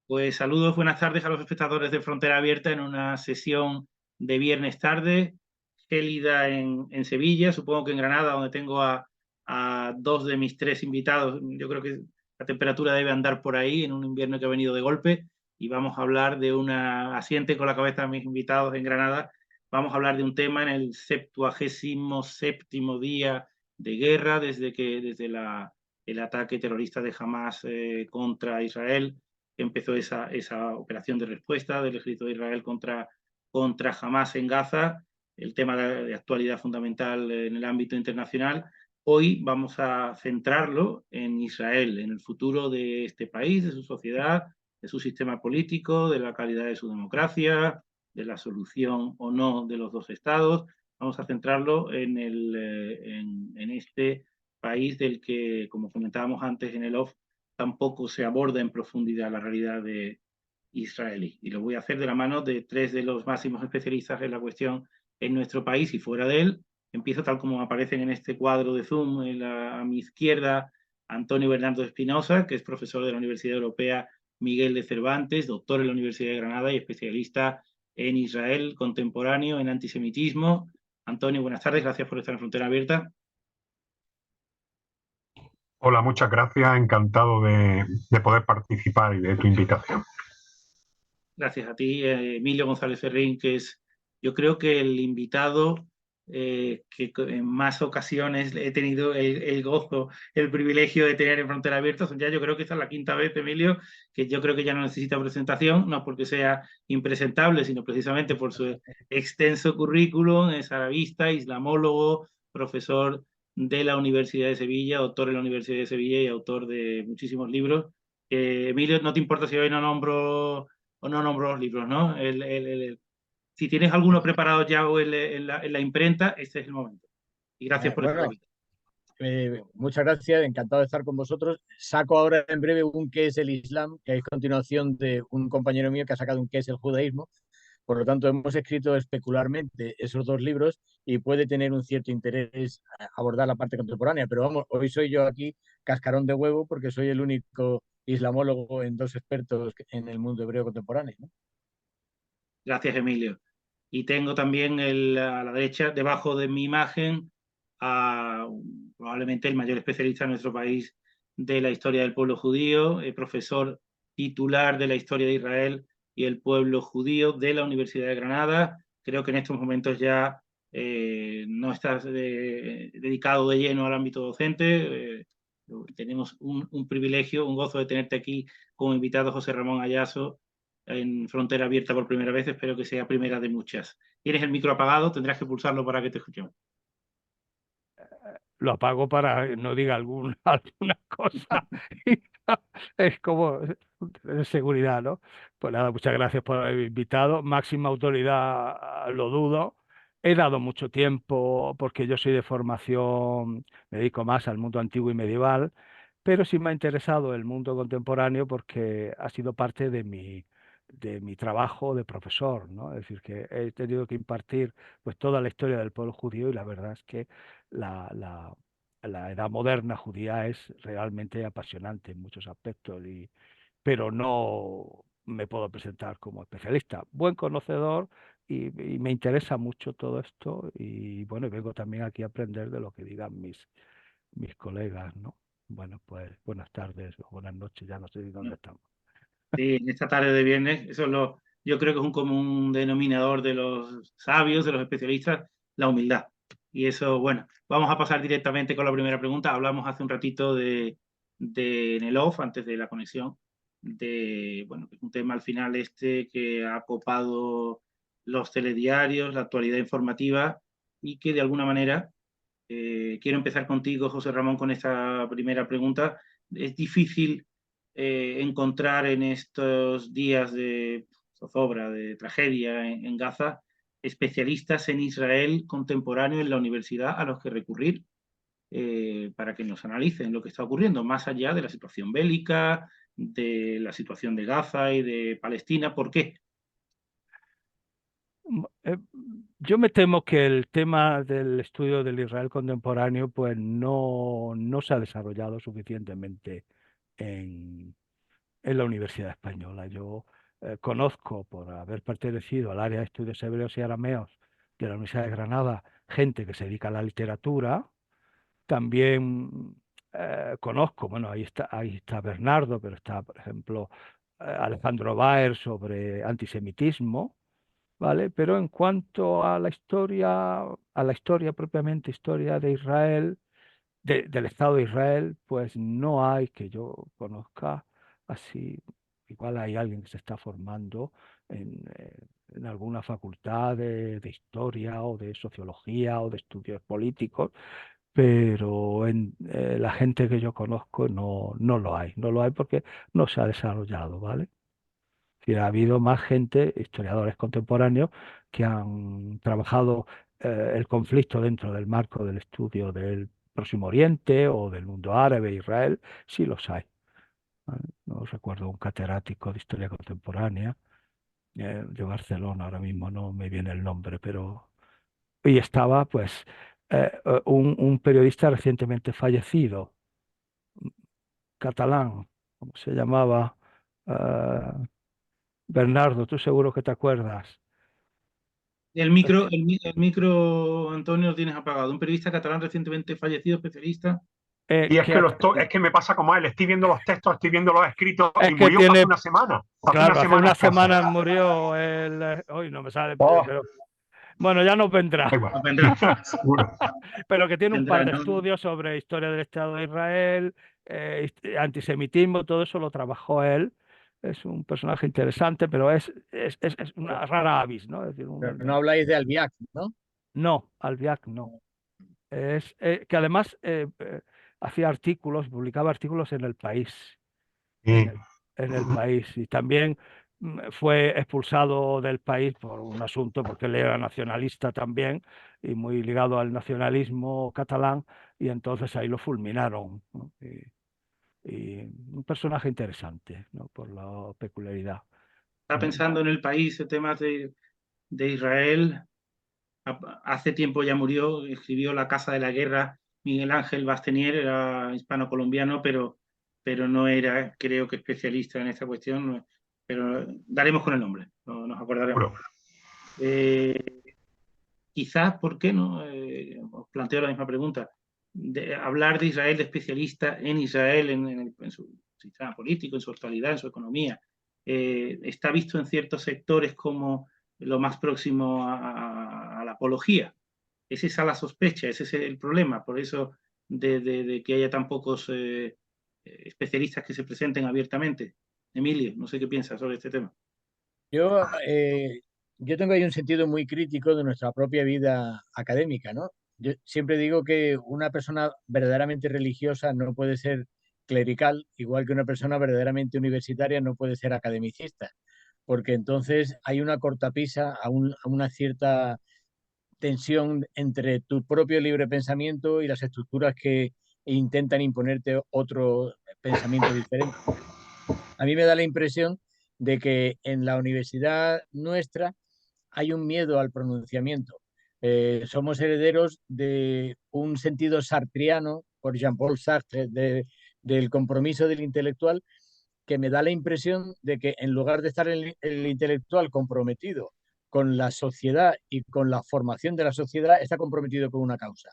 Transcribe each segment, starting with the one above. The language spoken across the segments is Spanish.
Pues saludos, buenas tardes a los espectadores de Frontera Abierta en una sesión de viernes tarde, gélida en Sevilla, supongo que en Granada, donde tengo a dos de mis tres invitados. Yo creo que la temperatura debe andar por ahí en un invierno que ha venido de golpe y vamos a hablar de una, asiente con la cabeza de mis invitados en Granada, vamos a hablar de un tema en el 77º día de guerra desde el ataque terrorista de Hamás contra Israel. Empezó esa operación de respuesta del ejército de Israel contra Hamás en Gaza, el tema de actualidad fundamental en el ámbito internacional. Hoy vamos a centrarlo en Israel, en el futuro de este país, de su sociedad, de su sistema político, de la calidad de su democracia, de la solución o no de los dos estados. Vamos a centrarlo en este país del que, como comentábamos antes en el off, tampoco se aborda en profundidad la realidad israelí. Y lo voy a hacer de la mano de tres de los máximos especialistas en la cuestión en nuestro país y fuera de él. Empiezo tal como aparecen en este cuadro de Zoom, a mi izquierda, Antonio Bernardo Espinosa, que es profesor de la Universidad Europea Miguel de Cervantes, doctor en la Universidad de Granada y especialista en Israel contemporáneo, en antisemitismo. Antonio, buenas tardes, gracias por estar en Frontera Abierta. Hola, muchas gracias. Encantado de poder participar y de tu invitación. Gracias a ti, Emilio González Ferrín, que es, yo creo que el invitado que en más ocasiones he tenido el gozo, el privilegio de tener en Frontera Abierta. Ya yo creo que esta es la quinta vez, Emilio, que yo creo que ya no necesita presentación, no porque sea impresentable, sino precisamente por su extenso currículum. Es arabista, islamólogo, profesor de la Universidad de Sevilla, doctor en la Universidad de Sevilla y autor de muchísimos libros. Emilio, ¿no te importa si hoy no nombro los libros, ¿no? Si tienes alguno preparado ya o en la imprenta, este es el momento. Y gracias por estar Bueno, aquí. muchas gracias, encantado de estar con vosotros. Saco ahora en breve un qué es el Islam, que es continuación de un compañero mío que ha sacado un qué es el judaísmo. Por lo tanto, hemos escrito especularmente esos dos libros y puede tener un cierto interés abordar la parte contemporánea. Pero vamos, hoy soy yo aquí cascarón de huevo porque soy el único islamólogo en dos expertos en el mundo hebreo contemporáneo, ¿no? Gracias, Emilio. Y tengo también a la derecha, debajo de mi imagen, probablemente el mayor especialista en nuestro país de la historia del pueblo judío, profesor titular de la historia de Israel y el pueblo judío de la Universidad de Granada. Creo que en estos momentos ya no estás dedicado de lleno al ámbito docente. Tenemos un privilegio, un gozo de tenerte aquí como invitado, José Ramón Ayaso, en Frontera Abierta por primera vez. Espero que sea primera de muchas. Tienes el micro apagado, tendrás que pulsarlo para que te escuchemos. Lo apago para que no diga alguna cosa. Es como de seguridad, ¿no? Pues nada, muchas gracias por haberme invitado. Máxima autoridad, lo dudo. He dado mucho tiempo porque yo soy de formación, me dedico más al mundo antiguo y medieval, pero sí me ha interesado el mundo contemporáneo porque ha sido parte de mi trabajo de profesor, ¿no? Es decir, que he tenido que impartir pues toda la historia del pueblo judío y la verdad es que la, la- la edad moderna judía es realmente apasionante en muchos aspectos, pero no me puedo presentar como especialista. Buen conocedor y me interesa mucho todo esto y bueno, y vengo también aquí a aprender de lo que digan mis colegas, ¿no? Bueno, pues buenas tardes o buenas noches, ya no sé ni dónde estamos. Sí, en esta tarde de viernes, yo creo que es un común denominador de los sabios, de los especialistas, la humildad. Y eso, bueno, vamos a pasar directamente con la primera pregunta. Hablamos hace un ratito en el off, antes de la conexión, bueno, que es un tema al final que ha copado los telediarios, la actualidad informativa y que de alguna manera, quiero empezar contigo, José Ramón, con esta primera pregunta. Es difícil encontrar en estos días de zozobra, de tragedia en Gaza, especialistas en Israel contemporáneo en la universidad a los que recurrir para que nos analicen lo que está ocurriendo, más allá de la situación bélica, de la situación de Gaza y de Palestina. ¿Por qué? Eh, Yo me temo que el tema del estudio del Israel contemporáneo pues no se ha desarrollado suficientemente en, en la Universidad Española. Yo conozco, por haber pertenecido al área de estudios hebreos y arameos de la Universidad de Granada, gente que se dedica a la literatura. También conozco, bueno, ahí está Bernardo, pero está, por ejemplo, Alejandro Baer sobre antisemitismo, ¿vale? Pero en cuanto a la historia propiamente, historia de Israel, del Estado de Israel, pues no hay que yo conozca así. Igual hay alguien que se está formando en alguna facultad de historia o de sociología o de estudios políticos, pero la gente que yo conozco no lo hay. No lo hay porque no se ha desarrollado, ¿vale? Es decir, ha habido más gente, historiadores contemporáneos, que han trabajado el conflicto dentro del marco del estudio del Próximo Oriente o del mundo árabe, Israel, sí los hay. ¿Vale? No recuerdo un catedrático de historia contemporánea de Barcelona, ahora mismo no me viene el nombre, pero... Y estaba, pues, un periodista recientemente fallecido, catalán, ¿cómo se llamaba? Eh, Bernardo, tú seguro que te acuerdas. El micro, Antonio, lo tienes apagado. Un periodista catalán recientemente fallecido, especialista. Y es Que, que, es que me pasa como a él, estoy viendo los textos, estoy viendo los escritos es y que murió hace tiene, una semana. claro, hace una Escasa. semana murió hoy no me sale, Oh, pero bueno, ya nos vendrá. da igual. Vendrá, Seguro. Pero que tiene un par vendrá, de ¿no? estudios sobre historia del Estado de Israel, antisemitismo, todo eso lo trabajó él. Es un personaje interesante, pero es una rara avis, ¿no? Es decir, Pero no habláis de Albiac, ¿no? no, Albiac no. Es que además hacía artículos, publicaba artículos en El País, en Sí. el país, y también fue expulsado del país por un asunto, porque él era nacionalista también y muy ligado al nacionalismo catalán, y entonces ahí lo fulminaron, ¿no? Y un personaje interesante, ¿no? Por la peculiaridad. Está pensando en el país, en temas de Israel. Hace tiempo ya murió, escribió La Casa de la Guerra. Miguel Ángel Bastenier era hispano-colombiano, pero no era, creo que, especialista en esta cuestión. Pero daremos con el nombre, no nos acordaremos. Seguro. Quizás, ¿por qué no? Os planteo la misma pregunta. Hablar de Israel, de especialista en Israel, en su sistema político, en su actualidad, en su economía, está visto en ciertos sectores como lo más próximo a la apología. Es esa la sospecha, ese es el problema. Por eso de que haya tan pocos especialistas que se presenten abiertamente. Emilio, no sé qué piensas sobre este tema. Yo, yo tengo ahí un sentido muy crítico de nuestra propia vida académica, ¿no? Yo siempre digo que una persona verdaderamente religiosa no puede ser clerical, igual que una persona verdaderamente universitaria no puede ser academicista, porque entonces hay una cortapisa a una cierta tensión entre tu propio libre pensamiento y las estructuras que intentan imponerte otro pensamiento diferente. A mí me da la impresión de que en la universidad nuestra hay un miedo al pronunciamiento. Somos herederos de un sentido sartriano, por Jean-Paul Sartre, del compromiso del intelectual, que me da la impresión de que en lugar de estar el intelectual comprometido con la sociedad y con la formación de la sociedad, está comprometido con una causa.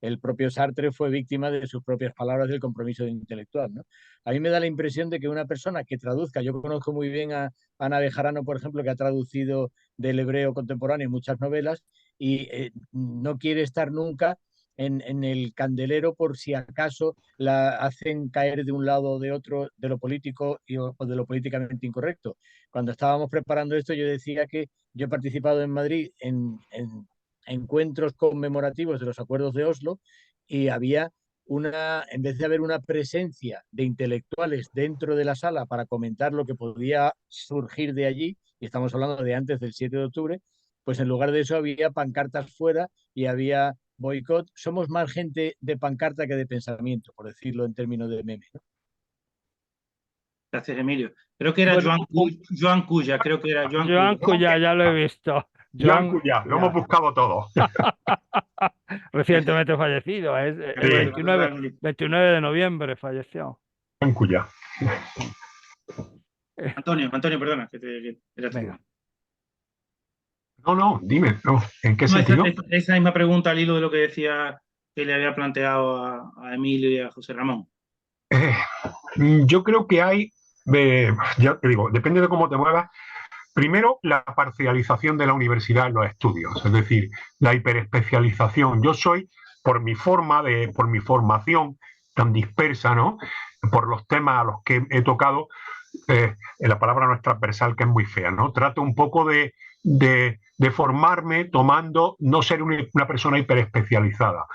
El propio Sartre fue víctima de sus propias palabras del compromiso intelectual, ¿no? A mí me da la impresión de que una persona que traduzca, yo conozco muy bien a Ana Bejarano, por ejemplo, que ha traducido del hebreo contemporáneo muchas novelas y no quiere estar nunca en el candelero por si acaso la hacen caer de un lado o de otro de lo político o de lo políticamente incorrecto. Cuando estábamos preparando esto, yo decía que yo he participado en Madrid en encuentros conmemorativos de los acuerdos de Oslo y había en vez de haber una presencia de intelectuales dentro de la sala para comentar lo que podía surgir de allí, y estamos hablando de antes del 7 de octubre, pues en lugar de eso había pancartas fuera y había boicot. Somos más gente de pancarta que de pensamiento, por decirlo en términos de meme, ¿no? Gracias, Emilio. Creo que era Bueno, Joan Cuya, creo que era Joan Joan Cuya. ya lo he visto. Joan Cuyà, lo hemos buscado todo. Recientemente fallecido, es el Sí. 29 de noviembre falleció. Joan Cuyà. Antonio, perdona, que eras tú. Venga. No, dime, no, ¿en qué No, sentido? esa misma pregunta al hilo de lo que decía que le había planteado a Emilio y a José Ramón. Eh, yo creo que hay, ya te digo, depende de cómo te muevas. Primero, la parcialización de la universidad en los estudios, es decir, la hiperespecialización. Yo soy, por mi formación tan dispersa, ¿no? Por los temas a los que he tocado, la palabra no es transversal, que es muy fea, ¿no? Trato un poco de formarme tomando, no ser una persona hiperespecializada.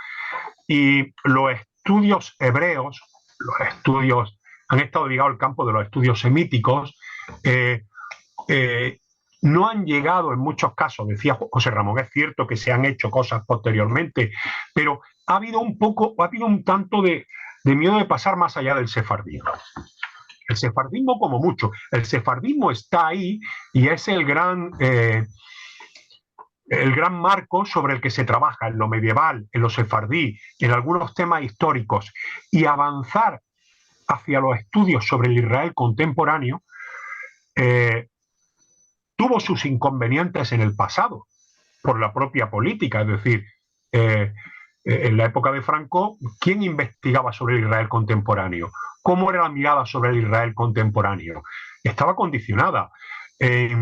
Y los estudios hebreos, los estudios, han estado ligados al campo de los estudios semíticos, eh, eh, no han llegado en muchos casos, decía José Ramón, es cierto que se han hecho cosas posteriormente, pero ha habido un tanto de miedo de pasar más allá del sefardismo. El sefardismo como mucho, el sefardismo está ahí y es el gran marco sobre el que se trabaja en lo medieval, en lo sefardí, en algunos temas históricos, y avanzar hacia los estudios sobre el Israel contemporáneo, tuvo sus inconvenientes en el pasado, por la propia política, es decir, en la época de Franco, ¿quién investigaba sobre el Israel contemporáneo? ¿Cómo era la mirada sobre el Israel contemporáneo? Estaba condicionada, que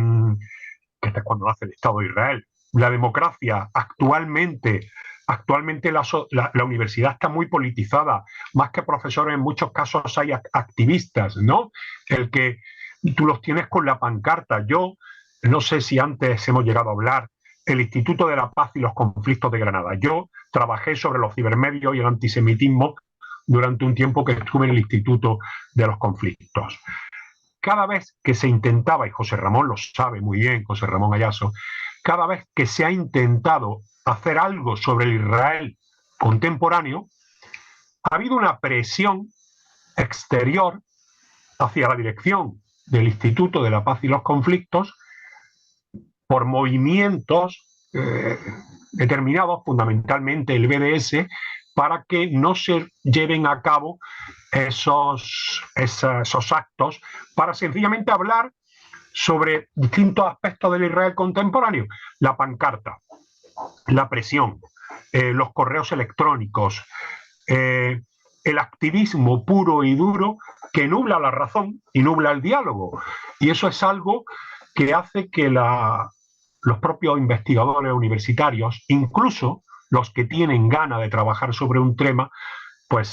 es cuando nace el Estado de Israel. La democracia actualmente la universidad está muy politizada, más que profesores en muchos casos hay activistas, ¿no? El que tú los tienes con la pancarta. Yo no sé si antes hemos llegado a hablar el Instituto de la Paz y los Conflictos de Granada. Yo trabajé sobre los cibermedios y el antisemitismo durante un tiempo que estuve en el Instituto de los Conflictos. Cada vez que se intentaba, y José Ramón lo sabe muy bien, José Ramón Ayaso, cada vez que se ha intentado hacer algo sobre el Israel contemporáneo, ha habido una presión exterior hacia la dirección del Instituto de la Paz y los Conflictos por movimientos determinados, fundamentalmente el BDS, para que no se lleven a cabo esos actos, para sencillamente hablar sobre distintos aspectos del Israel contemporáneo. La pancarta, la presión, los correos electrónicos, el activismo puro y duro que nubla la razón y nubla el diálogo. Y eso es algo que hace que los propios investigadores universitarios, incluso los que tienen ganas de trabajar sobre un tema, pues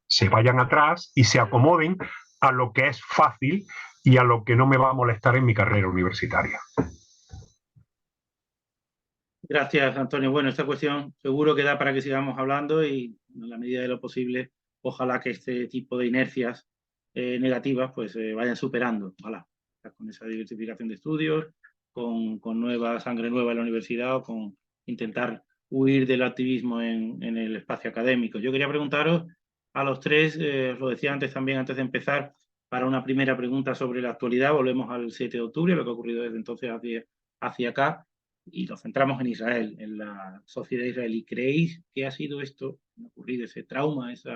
se vayan atrás y se acomoden a lo que es fácil y a lo que no me va a molestar en mi carrera universitaria. Gracias, Antonio. Bueno, esta cuestión seguro que da para que sigamos hablando y en la medida de lo posible, ojalá que este tipo de inercias negativas pues vayan superando. Ojalá, con esa diversificación de estudios, con nueva sangre nueva en la universidad o con intentar huir del activismo en el espacio académico. Yo quería preguntaros a los tres, os lo decía antes también, antes de empezar, para una primera pregunta sobre la actualidad. Volvemos al 7 de octubre, lo que ha ocurrido desde entonces hacia acá. Y nos centramos en Israel, en la sociedad israelí. ¿Creéis que ha sido esto, ha ocurrido ese trauma, ese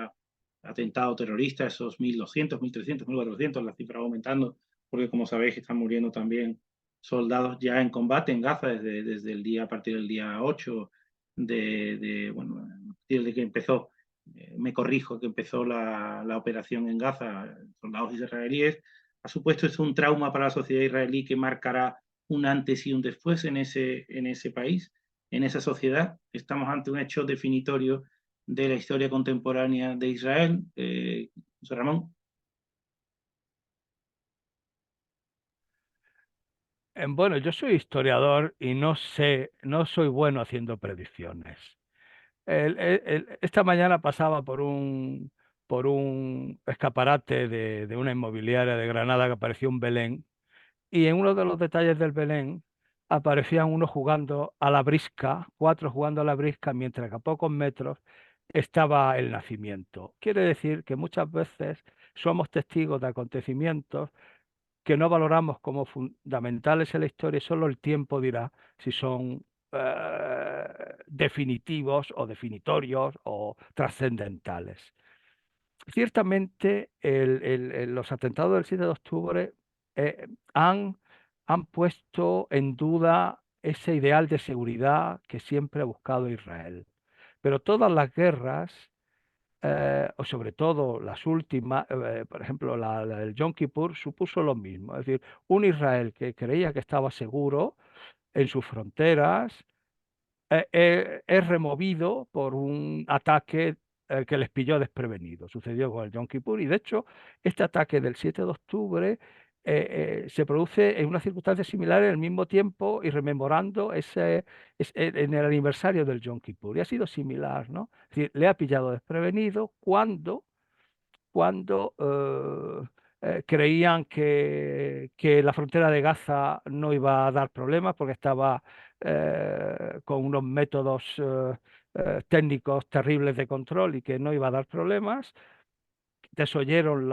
atentado terrorista, esos 1.200, 1.300, 1.400, la cifra va aumentando, porque como sabéis están muriendo también soldados ya en combate en Gaza desde el día, a partir del día 8 bueno, a partir de que empezó, me corrijo, que empezó la operación en Gaza, soldados israelíes? ¿Ha supuesto esto un trauma para la sociedad israelí que marcará un antes y un después en ese país, en esa sociedad? Estamos ante un hecho definitorio de la historia contemporánea de Israel. José Ramón. Bueno, yo soy historiador y no soy bueno haciendo predicciones. Esta mañana pasaba por un escaparate de una inmobiliaria de Granada que apareció un Belén, y en uno de los detalles del Belén aparecían unos jugando a la brisca, 4 jugando a la brisca, mientras que a pocos metros estaba el nacimiento. Quiere decir que muchas veces somos testigos de acontecimientos que no valoramos como fundamentales en la historia, y solo el tiempo dirá si son definitivos o definitorios o trascendentales. ciertamente los atentados del 7 de octubre eh, han, han puesto en duda ese ideal de seguridad que siempre ha buscado Israel. Pero todas las guerras, o sobre todo las últimas, por ejemplo, la del Yom Kippur, supuso lo mismo. Es decir, un Israel que creía que estaba seguro en sus fronteras, es removido por un ataque que les pilló desprevenidos. Sucedió con el Yom Kippur y de hecho este ataque del 7 de octubre se produce en una circunstancia similar en el mismo tiempo y rememorando en el aniversario del Yom Kippur. Y ha sido similar, ¿no? Es decir, le ha pillado desprevenido cuando creían que la frontera de Gaza no iba a dar problemas porque estaba con unos métodos técnicos terribles de control y que no iba a dar problemas. Desoyeron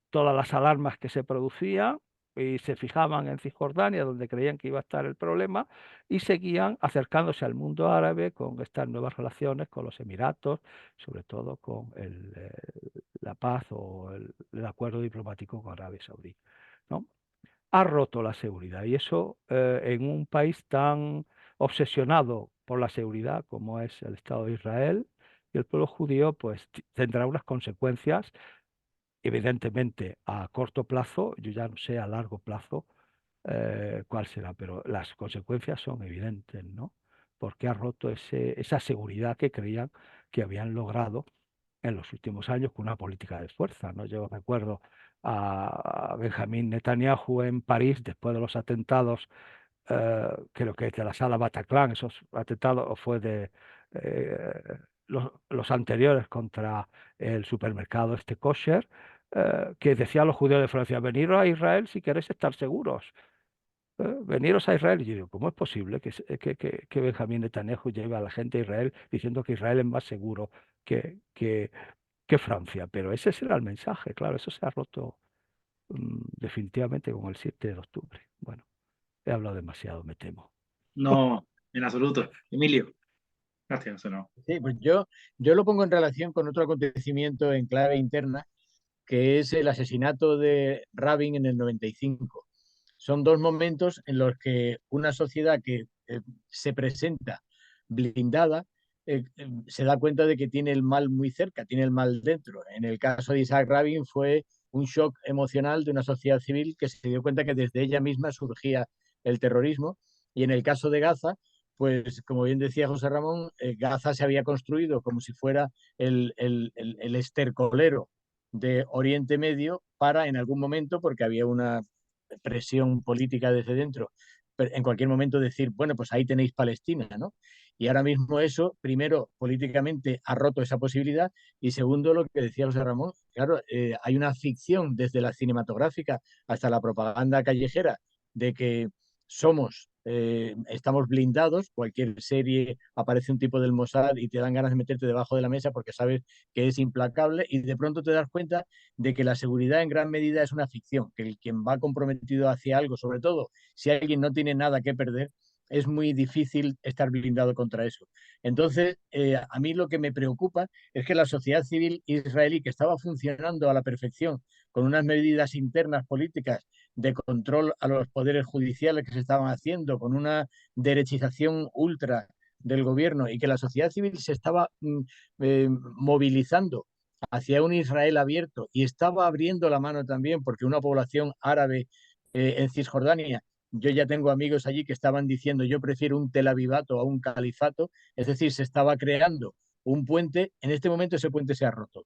todas las alarmas que se producían y se fijaban en Cisjordania, donde creían que iba a estar el problema, y seguían acercándose al mundo árabe con estas nuevas relaciones con los Emiratos, sobre todo con la paz o el acuerdo diplomático con Arabia Saudí, ¿no? Ha roto la seguridad y eso en un país tan obsesionado por la seguridad como es el Estado de Israel y el pueblo judío, pues tendrá unas consecuencias. Evidentemente, a corto plazo, yo ya no sé a largo plazo cuál será, pero las consecuencias son evidentes, ¿no? Porque ha roto esa seguridad que creían que habían logrado en los últimos años con una política de fuerza, ¿no? Yo recuerdo a Benjamín Netanyahu en París después de los atentados, creo que es de la sala Bataclan, esos atentados, o fue de los anteriores contra el supermercado este kosher, que decía a los judíos de Francia, veniros a Israel si queréis estar seguros. Veniros a Israel. Y yo digo, ¿cómo es posible que Benjamín Netanyahu lleve a la gente a Israel diciendo que Israel es más seguro que Francia? Pero ese será el mensaje, claro, eso se ha roto definitivamente con el 7 de octubre. Bueno, he hablado demasiado, me temo. No, en absoluto. Emilio, gracias, no. Sí, pues yo lo pongo en relación con otro acontecimiento en clave interna, que es el asesinato de Rabin en el 95. Son dos momentos en los que una sociedad que se presenta blindada se da cuenta de que tiene el mal muy cerca, tiene el mal dentro. En el caso de Isaac Rabin fue un shock emocional de una sociedad civil que se dio cuenta que desde ella misma surgía el terrorismo. Y en el caso de Gaza, pues como bien decía José Ramón, Gaza se había construido como si fuera el estercolero de Oriente Medio para en algún momento, porque había una presión política desde dentro, pero en cualquier momento decir, bueno, pues ahí tenéis Palestina, ¿no? Y ahora mismo eso, primero, políticamente ha roto esa posibilidad y segundo, lo que decía José Ramón, claro, hay una ficción desde la cinematográfica hasta la propaganda callejera de que estamos blindados, cualquier serie aparece un tipo del Mossad y te dan ganas de meterte debajo de la mesa porque sabes que es implacable y de pronto te das cuenta de que la seguridad en gran medida es una ficción, que quien va comprometido hacia algo, sobre todo si alguien no tiene nada que perder, es muy difícil estar blindado contra eso. Entonces, a mí lo que me preocupa es que la sociedad civil israelí, que estaba funcionando a la perfección, con unas medidas internas políticas de control a los poderes judiciales que se estaban haciendo, con una derechización ultra del gobierno y que la sociedad civil se estaba movilizando hacia un Israel abierto y estaba abriendo la mano también porque una población árabe en Cisjordania, yo ya tengo amigos allí que estaban diciendo yo prefiero un Tel Avivato a un califato, es decir, se estaba creando un puente, en este momento ese puente se ha roto.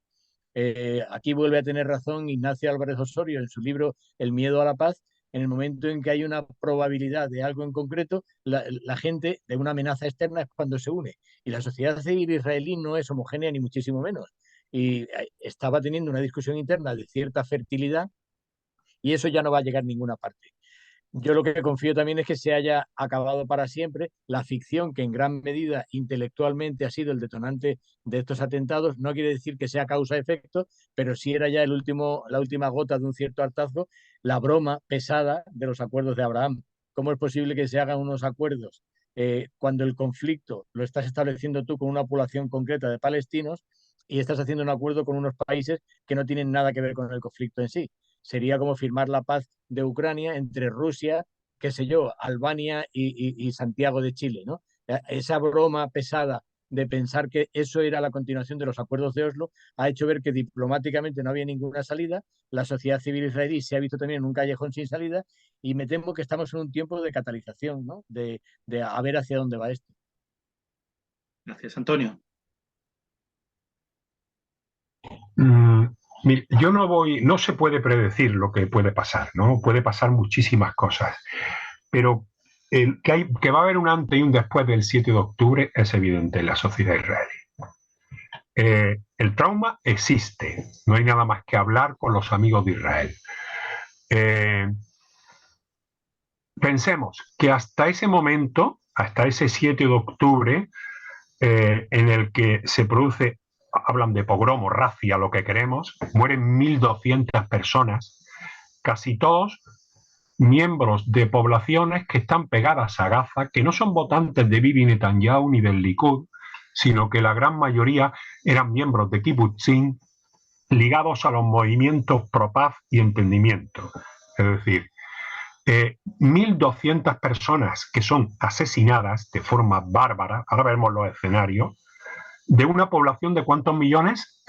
Aquí vuelve a tener razón Ignacio Álvarez Osorio en su libro El miedo a la paz. En el momento en que hay una probabilidad de algo en concreto, la gente de una amenaza externa es cuando se une. Y la sociedad civil israelí no es homogénea ni muchísimo menos. Y estaba teniendo una discusión interna de cierta fertilidad y eso ya no va a llegar a ninguna parte. Yo lo que confío también es que se haya acabado para siempre la ficción que en gran medida intelectualmente ha sido el detonante de estos atentados. No quiere decir que sea causa-efecto, pero sí era ya la última gota de un cierto hartazgo, la broma pesada de los acuerdos de Abraham. ¿Cómo es posible que se hagan unos acuerdos cuando el conflicto lo estás estableciendo tú con una población concreta de palestinos y estás haciendo un acuerdo con unos países que no tienen nada que ver con el conflicto en sí. Sería como firmar la paz de Ucrania entre Rusia, qué sé yo, Albania y Santiago de Chile, ¿no? Esa broma pesada de pensar que eso era la continuación de los acuerdos de Oslo ha hecho ver que diplomáticamente no había ninguna salida. La sociedad civil israelí se ha visto también en un callejón sin salida y me temo que estamos en un tiempo de catalización, ¿no? De a ver hacia dónde va esto. Gracias, Antonio. Yo no se puede predecir lo que puede pasar, ¿no? Puede pasar muchísimas cosas, pero que va a haber un antes y un después del 7 de octubre es evidente en la sociedad israelí. El trauma existe, no hay nada más que hablar con los amigos de Israel. Pensemos que hasta ese momento, hasta ese 7 de octubre, en el que se produce, hablan de pogromo, racia, lo que queremos, mueren 1.200 personas, casi todos miembros de poblaciones que están pegadas a Gaza, que no son votantes de Bibi Netanyahu ni del Likud, sino que la gran mayoría eran miembros de kibbutzim ligados a los movimientos pro paz y entendimiento. Es decir, 1.200 personas que son asesinadas de forma bárbara, ahora vemos los escenarios, de una población de ¿cuántos millones?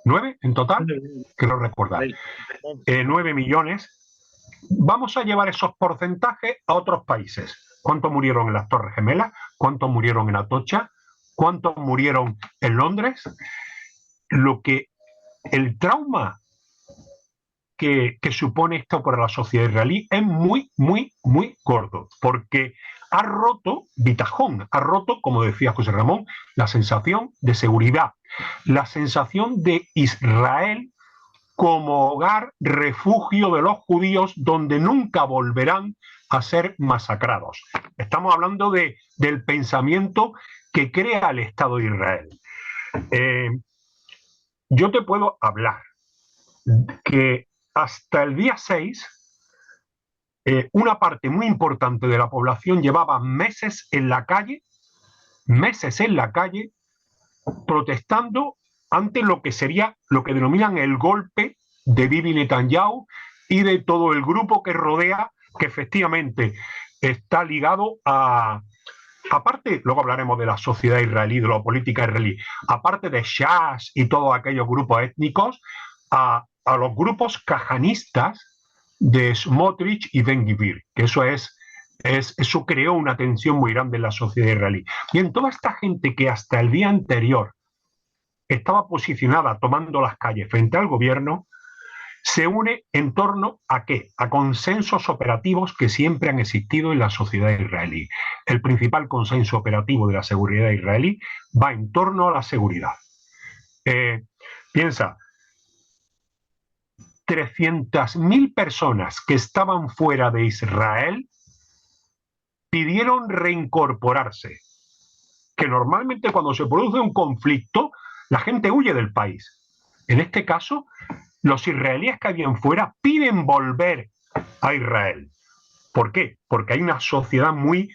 9 en total, creo recordar. 9 millones. Vamos a llevar esos porcentajes a otros países. ¿Cuántos murieron en las Torres Gemelas? ¿Cuántos murieron en Atocha? ¿Cuántos murieron en Londres? El trauma que supone esto para la sociedad israelí es muy, muy, muy gordo, porque ha roto bitajón, ha roto, como decía José Ramón, la sensación de seguridad, la sensación de Israel como hogar, refugio de los judíos, donde nunca volverán a ser masacrados. Estamos hablando del pensamiento que crea el Estado de Israel. Yo te puedo hablar que hasta el día 6, una parte muy importante de la población llevaba meses en la calle, protestando ante lo que sería lo que denominan el golpe de Bibi Netanyahu y de todo el grupo que rodea, que efectivamente está ligado a, aparte, luego hablaremos de la sociedad israelí, de la política israelí, aparte de Shas y todos aquellos grupos étnicos, a los grupos cajanistas de Smotrich y Ben-Gvir, que eso creó una tensión muy grande en la sociedad israelí. Y en toda esta gente que hasta el día anterior estaba posicionada tomando las calles frente al gobierno, se une en torno a ¿qué? A consensos operativos que siempre han existido en la sociedad israelí. El principal consenso operativo de la seguridad israelí va en torno a la seguridad. Piensa, 300.000 personas que estaban fuera de Israel pidieron reincorporarse, que normalmente cuando se produce un conflicto, la gente huye del país. En este caso, los israelíes que habían fuera piden volver a Israel. ¿Por qué? Porque hay una sociedad muy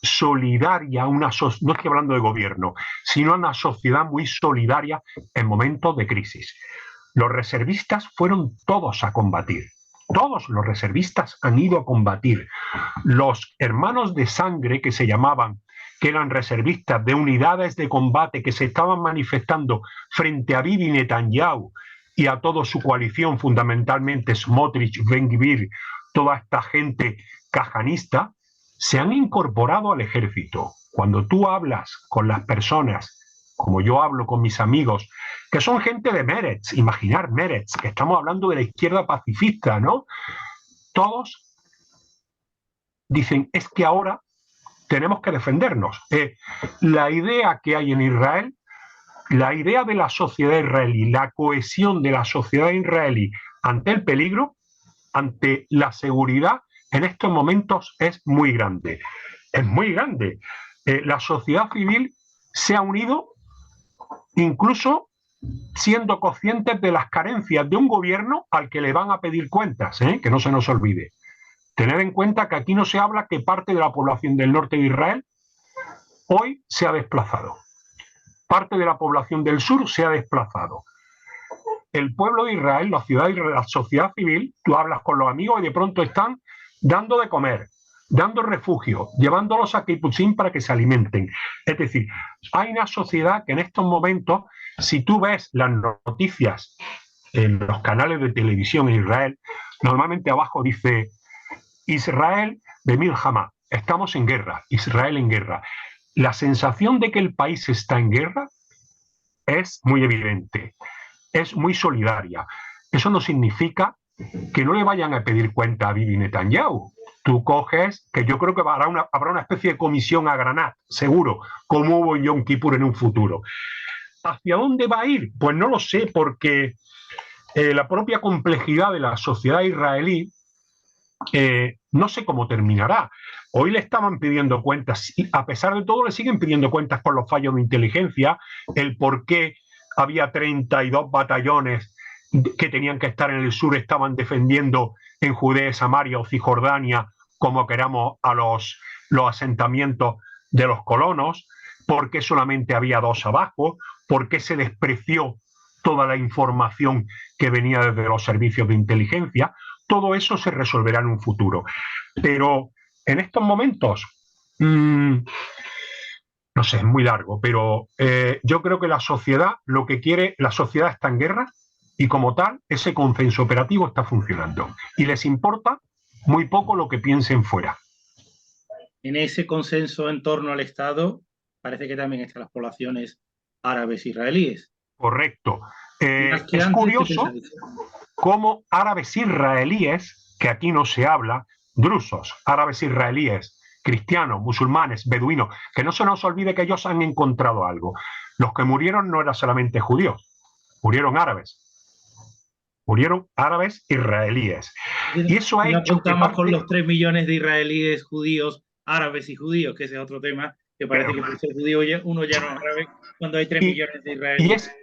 solidaria, no estoy hablando de gobierno, sino una sociedad muy solidaria en momentos de crisis. Los reservistas fueron todos a combatir. Todos los reservistas han ido a combatir. Los hermanos de sangre que se llamaban, que eran reservistas de unidades de combate que se estaban manifestando frente a Bibi Netanyahu y a toda su coalición, fundamentalmente Smotrich, Ben-Gvir, toda esta gente cajanista, se han incorporado al ejército. Cuando tú hablas con las personas, como yo hablo con mis amigos, que son gente de Meretz, imaginar Meretz, que estamos hablando de la izquierda pacifista, ¿no? Todos dicen, es que ahora tenemos que defendernos. La idea que hay en Israel, la idea de la sociedad israelí, la cohesión de la sociedad israelí ante el peligro, ante la seguridad, en estos momentos es muy grande. Es muy grande. La sociedad civil se ha unido incluso siendo conscientes de las carencias de un gobierno al que le van a pedir cuentas, que no se nos olvide. Tener en cuenta que aquí no se habla que parte de la población del norte de Israel hoy se ha desplazado. parte de la población del sur se ha desplazado. El pueblo de Israel, la ciudad de Israel, la sociedad civil, tú hablas con los amigos y de pronto están dando de comer, dando refugio, llevándolos a Kiputzim para que se alimenten. Es decir, hay una sociedad que en estos momentos, si tú ves las noticias en los canales de televisión en Israel, normalmente abajo dice Israel de Milhamá, estamos en guerra, Israel en guerra. La sensación de que el país está en guerra es muy evidente, es muy solidaria. Eso no significa que no le vayan a pedir cuenta a Bibi Netanyahu. Tú coges, que yo creo que habrá una especie de comisión a Granat, seguro, como hubo en Yom Kippur en un futuro. ¿Hacia dónde va a ir? Pues no lo sé, porque la propia complejidad de la sociedad israelí no sé cómo terminará. Hoy le estaban pidiendo cuentas, y a pesar de todo le siguen pidiendo cuentas por los fallos de inteligencia, el por qué había 32 batallones que tenían que estar en el sur, estaban defendiendo en Judea, Samaria o Cisjordania, como queramos, a los asentamientos de los colonos, por qué solamente había 2 abajo, por qué se despreció toda la información que venía desde los servicios de inteligencia. Todo eso se resolverá en un futuro. Pero en estos momentos, no sé, es muy largo, pero yo creo que la sociedad, lo que quiere, la sociedad está en guerra y como tal, ese consenso operativo está funcionando. Y les importa muy poco lo que piensen fuera. En ese consenso en torno al Estado, parece que también están las poblaciones árabes israelíes. Correcto. Es curioso cómo árabes israelíes, que aquí no se habla, drusos, árabes israelíes, cristianos, musulmanes, beduinos, que no se nos olvide que ellos han encontrado algo. Los que murieron no eran solamente judíos, murieron árabes israelíes. Y eso ha hecho que contamos con los 3 millones de israelíes judíos, árabes y judíos, que ese es otro tema, que parece que por ser judío uno ya no es árabe, cuando hay 3 millones de israelíes.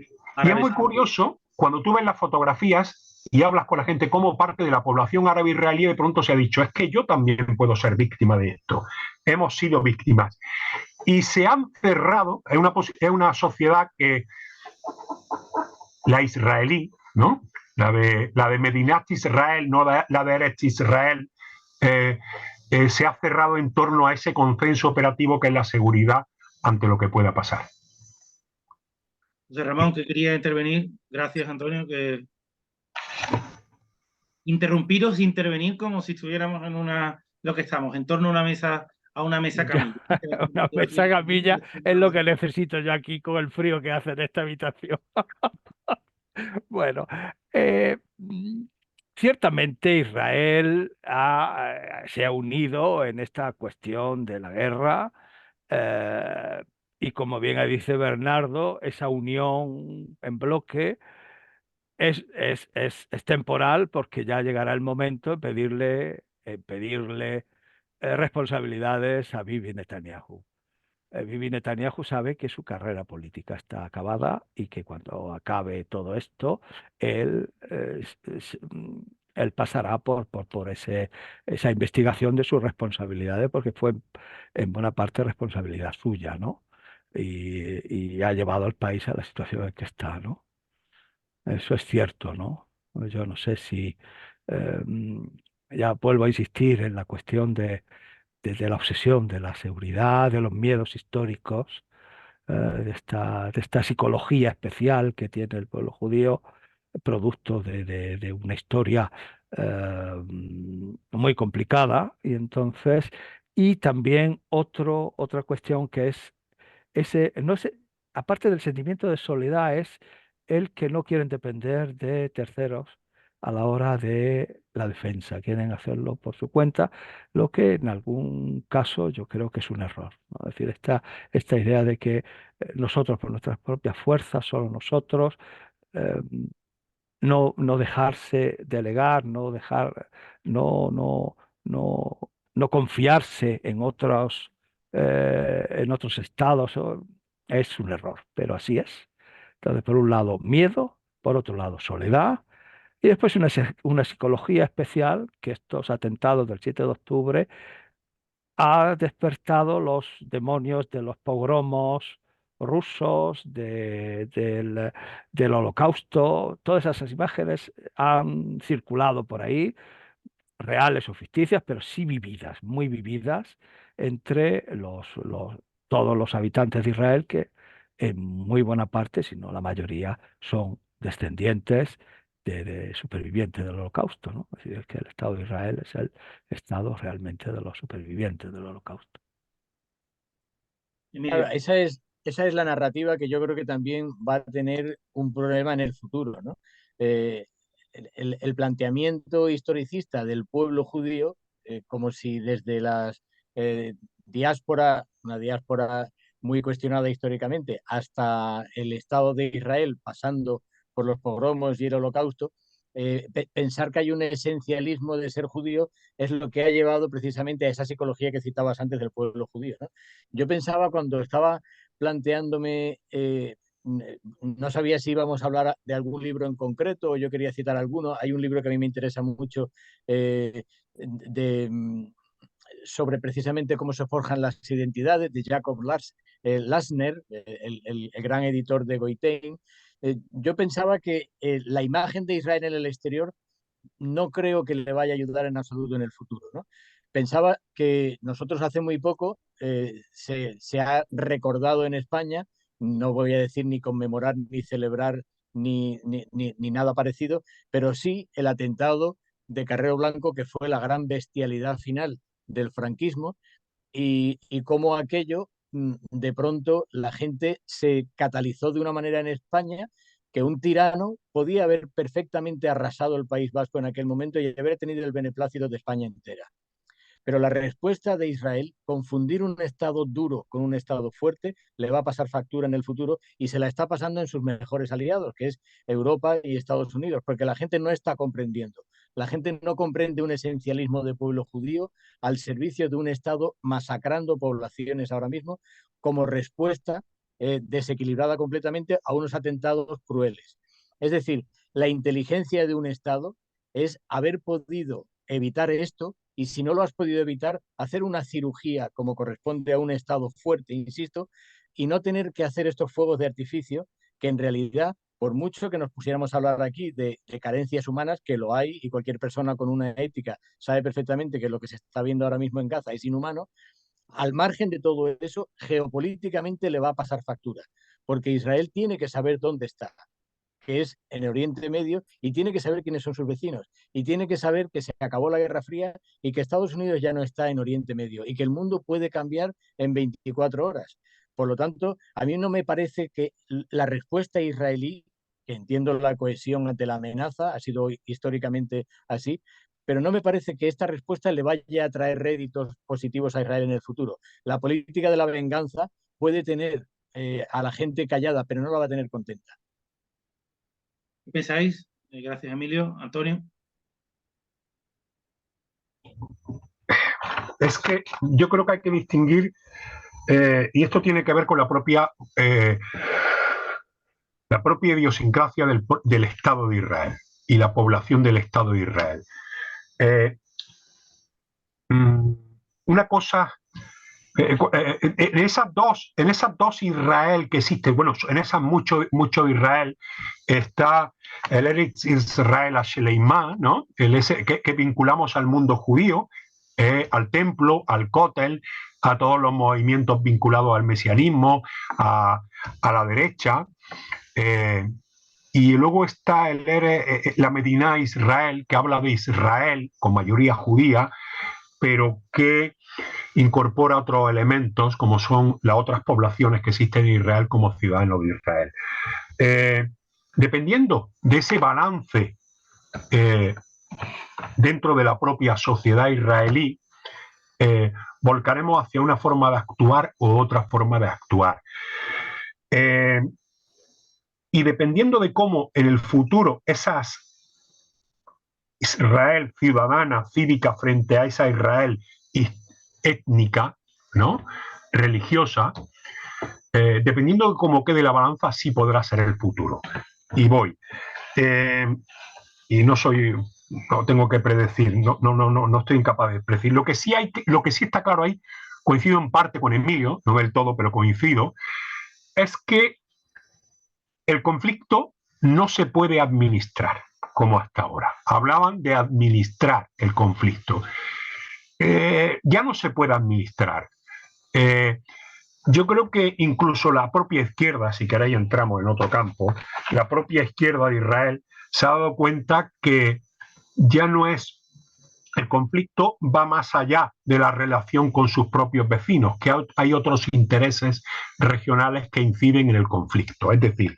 Y es muy curioso, cuando tú ves las fotografías y hablas con la gente, como parte de la población árabe israelí de pronto se ha dicho, es que yo también puedo ser víctima de esto. Hemos sido víctimas. Y se han cerrado, es una sociedad que la israelí, ¿no? La de Medinat Israel, no la de Eretz Israel, se ha cerrado en torno a ese consenso operativo que es la seguridad ante lo que pueda pasar. José Ramón, que quería intervenir. Gracias, Antonio, que interrumpiros e intervenir como si estuviéramos en lo que estamos, en torno a una mesa camilla. Una mesa camilla es lo que necesito yo aquí con el frío que hace en esta habitación. Bueno, ciertamente Israel se ha unido en esta cuestión de la guerra y como bien dice Bernardo, esa unión en bloque es temporal porque ya llegará el momento de pedirle responsabilidades a Bibi Netanyahu. Bibi Netanyahu sabe que su carrera política está acabada y que cuando acabe todo esto, él, él pasará por esa investigación de sus responsabilidades, porque fue en buena parte responsabilidad suya, ¿no? Y ha llevado al país a la situación en que está, ¿no? Eso es cierto, ¿no? Yo no sé si, eh, ya vuelvo a insistir en la cuestión de la obsesión de la seguridad, de los miedos históricos, de esta psicología especial que tiene el pueblo judío, producto de una historia muy complicada. Y también otra cuestión que es no es, aparte del sentimiento de soledad, es el que no quieren depender de terceros a la hora de la defensa, quieren hacerlo por su cuenta, lo que en algún caso yo creo que es un error, ¿no? Es decir, esta idea de que nosotros por nuestras propias fuerzas, solo nosotros, eh, no dejarse delegar, no, no, no confiarse en otros estados, es un error, pero así es. Entonces, por un lado, miedo, por otro lado, soledad, y después una psicología especial que estos atentados del 7 de octubre ha despertado los demonios de los pogromos, rusos, del Holocausto. Todas esas imágenes han circulado por ahí, reales o ficticias, pero sí vividas, muy vividas, entre todos los habitantes de Israel, que en muy buena parte, si no la mayoría, son descendientes de supervivientes del Holocausto, ¿no? Es decir, que el Estado de Israel es el Estado realmente de los supervivientes del Holocausto. Claro, Emilio. esa es la narrativa que yo creo que también va a tener un problema en el futuro, ¿no? Eh, el planteamiento historicista del pueblo judío, como si desde las diáspora, una diáspora muy cuestionada históricamente, hasta el Estado de Israel, pasando por los pogromos y el Holocausto, pensar que hay un esencialismo de ser judío es lo que ha llevado precisamente a esa psicología que citabas antes del pueblo judío, ¿no? Yo pensaba cuando estaba planteándome, no sabía si íbamos a hablar de algún libro en concreto o yo quería citar alguno. Hay un libro que a mí me interesa mucho de, sobre precisamente cómo se forjan las identidades, de Jacob Lassner, el gran editor de Goitain. Yo pensaba que la imagen de Israel en el exterior no creo que le vaya a ayudar en absoluto en el futuro, ¿no? Pensaba que nosotros hace muy poco se ha recordado en España, no voy a decir ni conmemorar ni celebrar ni nada parecido, pero sí el atentado de Carrero Blanco, que fue la gran bestialidad final del franquismo, y cómo aquello, de pronto la gente se catalizó de una manera en España que un tirano podía haber perfectamente arrasado el País Vasco en aquel momento y haber tenido el beneplácito de España entera. Pero la respuesta de Israel, confundir un Estado duro con un Estado fuerte, le va a pasar factura en el futuro y se la está pasando en sus mejores aliados, que es Europa y Estados Unidos, porque la gente no está comprendiendo. La gente no comprende un esencialismo de pueblo judío al servicio de un Estado masacrando poblaciones ahora mismo como respuesta desequilibrada completamente a unos atentados crueles. Es decir, la inteligencia de un Estado es haber podido evitar esto y si no lo has podido evitar, hacer una cirugía como corresponde a un Estado fuerte, insisto, y no tener que hacer estos fuegos de artificio que en realidad, por mucho que nos pusiéramos a hablar aquí de carencias humanas, que lo hay y cualquier persona con una ética sabe perfectamente que lo que se está viendo ahora mismo en Gaza es inhumano, al margen de todo eso, geopolíticamente le va a pasar factura, porque Israel tiene que saber dónde está, que es en Oriente Medio, y tiene que saber quiénes son sus vecinos, y tiene que saber que se acabó la Guerra Fría y que Estados Unidos ya no está en Oriente Medio, y que el mundo puede cambiar en 24 horas. Por lo tanto, a mí no me parece que la respuesta israelí, que entiendo la cohesión ante la amenaza, ha sido históricamente así, pero no me parece que esta respuesta le vaya a traer réditos positivos a Israel en el futuro. La política de la venganza puede tener a la gente callada, pero no la va a tener contenta. ¿Qué pensáis? Gracias, Emilio. Antonio. Es que yo creo que hay que distinguir, y esto tiene que ver con la propia idiosincrasia del Estado de Israel y la población del Estado de Israel. Una cosa, en esas dos Israel que existen, bueno, en esas mucho Israel está el Eretz Israel Ashleimá, ¿no? Que vinculamos al mundo judío, al templo, al Kotel, a todos los movimientos vinculados al mesianismo, a la derecha. Y luego está la Medina Israel, que habla de Israel con mayoría judía, pero que incorpora otros elementos como son las otras poblaciones que existen en Israel como ciudadanos de Israel. Dependiendo de ese balance dentro de la propia sociedad israelí, volcaremos hacia una forma de actuar u otra forma de actuar. Y dependiendo de cómo en el futuro esas Israel ciudadana, cívica, frente a esa Israel étnica, ¿no? Religiosa, dependiendo de cómo quede la balanza, sí podrá ser el futuro. Y voy. Y no tengo que predecir, no estoy incapaz de predecir. Lo que sí está claro ahí, coincido en parte con Emilio, no del todo, pero coincido, es que el conflicto no se puede administrar como hasta ahora. Hablaban de administrar el conflicto. Ya no se puede administrar. Yo creo que incluso la propia izquierda, si queréis entramos en otro campo, la propia izquierda de Israel se ha dado cuenta que ya no es, el conflicto va más allá de la relación con sus propios vecinos, que hay otros intereses regionales que inciden en el conflicto. Es decir,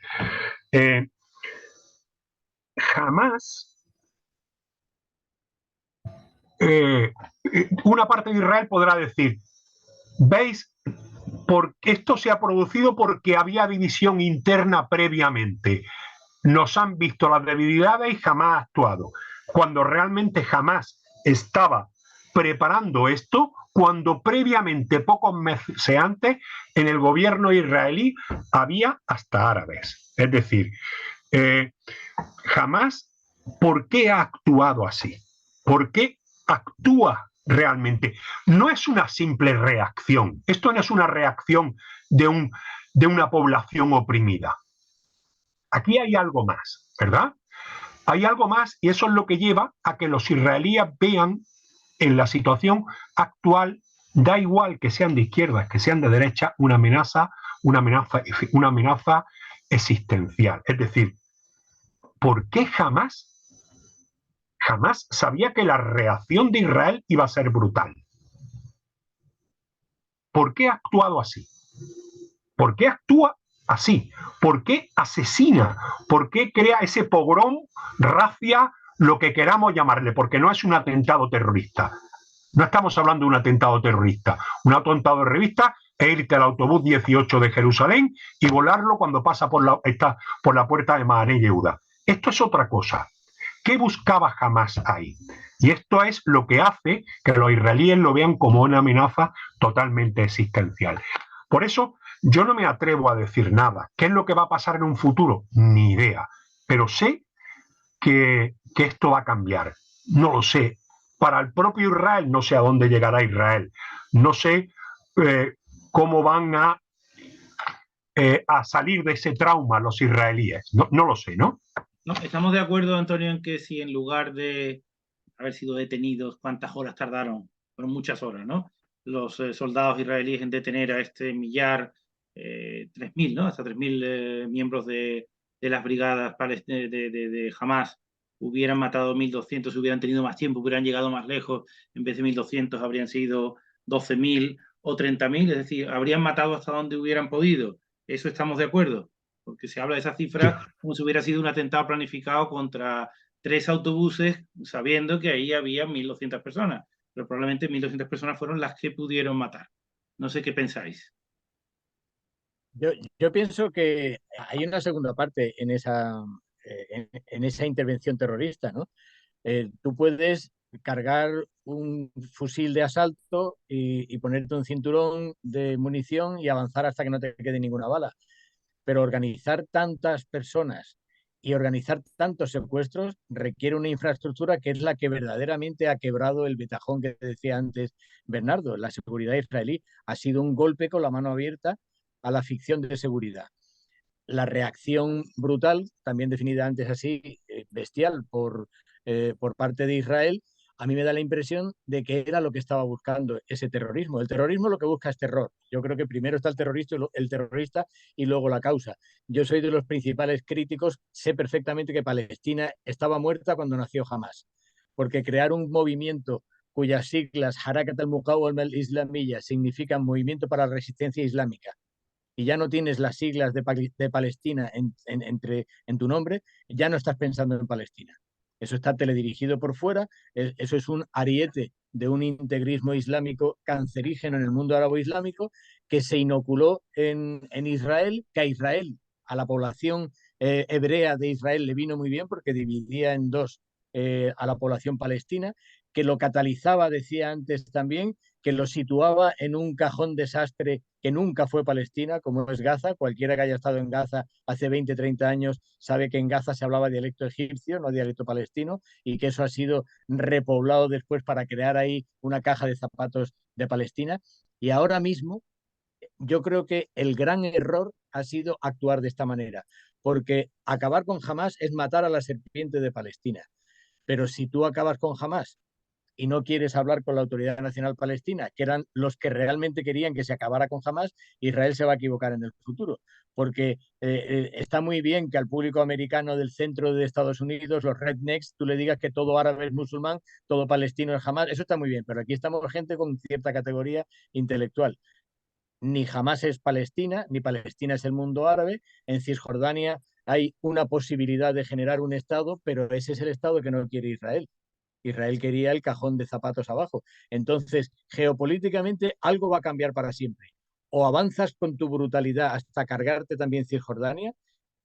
jamás una parte de Israel podrá decir, ¿veis? Porque esto se ha producido porque había división interna previamente. Nos han visto las debilidades y jamás ha actuado. Cuando realmente jamás estaba preparando esto, cuando previamente, pocos meses antes, en el gobierno israelí había hasta árabes. Es decir, jamás, ¿por qué ha actuado así? ¿Por qué actúa realmente? No es una simple reacción. Esto no es una reacción de una población oprimida. Aquí hay algo más, ¿verdad? Hay algo más y eso es lo que lleva a que los israelíes vean en la situación actual, da igual que sean de izquierda, que sean de derecha, una amenaza existencial. Es decir, ¿por qué jamás sabía que la reacción de Israel iba a ser brutal? ¿Por qué ha actuado así? ¿Por qué actúa así? ¿Por qué asesina? ¿Por qué crea ese pogrom, racia, lo que queramos llamarle? Porque no es un atentado terrorista. No estamos hablando de un atentado terrorista. Un atentado terrorista es irte al autobús 18 de Jerusalén y volarlo cuando pasa por la puerta de Mahané Yehuda. Esto es otra cosa. ¿Qué buscaba Hamás ahí? Y esto es lo que hace que los israelíes lo vean como una amenaza totalmente existencial. Por eso yo no me atrevo a decir nada. ¿Qué es lo que va a pasar en un futuro? Ni idea. Pero sé que esto va a cambiar. No lo sé. Para el propio Israel no sé a dónde llegará Israel. No sé cómo van a salir de ese trauma los israelíes. No lo sé, ¿no? No, estamos de acuerdo, Antonio, en que si en lugar de haber sido detenidos, ¿cuántas horas tardaron? Fueron muchas horas, ¿no? Los soldados israelíes en detener a este millar, 3.000, ¿no? Hasta 3.000 miembros de las brigadas de Hamas hubieran matado 1.200, hubieran tenido más tiempo, hubieran llegado más lejos, en vez de 1.200 habrían sido 12.000 o 30.000, es decir, habrían matado hasta donde hubieran podido. ¿Eso estamos de acuerdo? Porque se habla de esa cifra como si hubiera sido un atentado planificado contra 3 autobuses, sabiendo que ahí había 1.200 personas, pero probablemente 1.200 personas fueron las que pudieron matar. No sé qué pensáis. Yo pienso que hay una segunda parte en esa intervención terrorista, ¿no? Tú puedes cargar un fusil de asalto y ponerte un cinturón de munición y avanzar hasta que no te quede ninguna bala. Pero organizar tantas personas y organizar tantos secuestros requiere una infraestructura que es la que verdaderamente ha quebrado el betajón que decía antes Bernardo. La seguridad israelí ha sido un golpe con la mano abierta a la ficción de seguridad. La reacción brutal, también definida antes así, bestial por parte de Israel, a mí me da la impresión de que era lo que estaba buscando ese terrorismo. El terrorismo lo que busca es terror. Yo creo que primero está el terrorista y luego la causa. Yo soy de los principales críticos, sé perfectamente que Palestina estaba muerta cuando nació Hamas, porque crear un movimiento cuyas siglas Harakat al-Muqawama al-Islamiyya significan Movimiento para la Resistencia Islámica, y ya no tienes las siglas de Palestina en tu nombre, ya no estás pensando en Palestina. Eso está teledirigido por fuera, eso es un ariete de un integrismo islámico cancerígeno en el mundo árabe-islámico que se inoculó en Israel, que a Israel, a la población hebrea de Israel le vino muy bien porque dividía en dos a la población palestina, que lo catalizaba, decía antes también, que lo situaba en un cajón desastre que nunca fue Palestina, como es Gaza. Cualquiera que haya estado en Gaza hace 20, 30 años sabe que en Gaza se hablaba dialecto egipcio, no dialecto palestino, y que eso ha sido repoblado después para crear ahí una caja de zapatos de Palestina. Y ahora mismo yo creo que el gran error ha sido actuar de esta manera, porque acabar con Hamás es matar a la serpiente de Palestina. Pero si tú acabas con Hamás y no quieres hablar con la Autoridad Nacional Palestina, que eran los que realmente querían que se acabara con Hamás, Israel se va a equivocar en el futuro. Porque está muy bien que al público americano del centro de Estados Unidos, los rednecks, tú le digas que todo árabe es musulmán, todo palestino es Hamás, eso está muy bien, pero aquí estamos gente con cierta categoría intelectual. Ni Hamás es Palestina, ni Palestina es el mundo árabe. En Cisjordania hay una posibilidad de generar un Estado, pero ese es el Estado que no quiere Israel. Israel quería el cajón de zapatos abajo. Entonces, geopolíticamente, algo va a cambiar para siempre. O avanzas con tu brutalidad hasta cargarte también Cisjordania,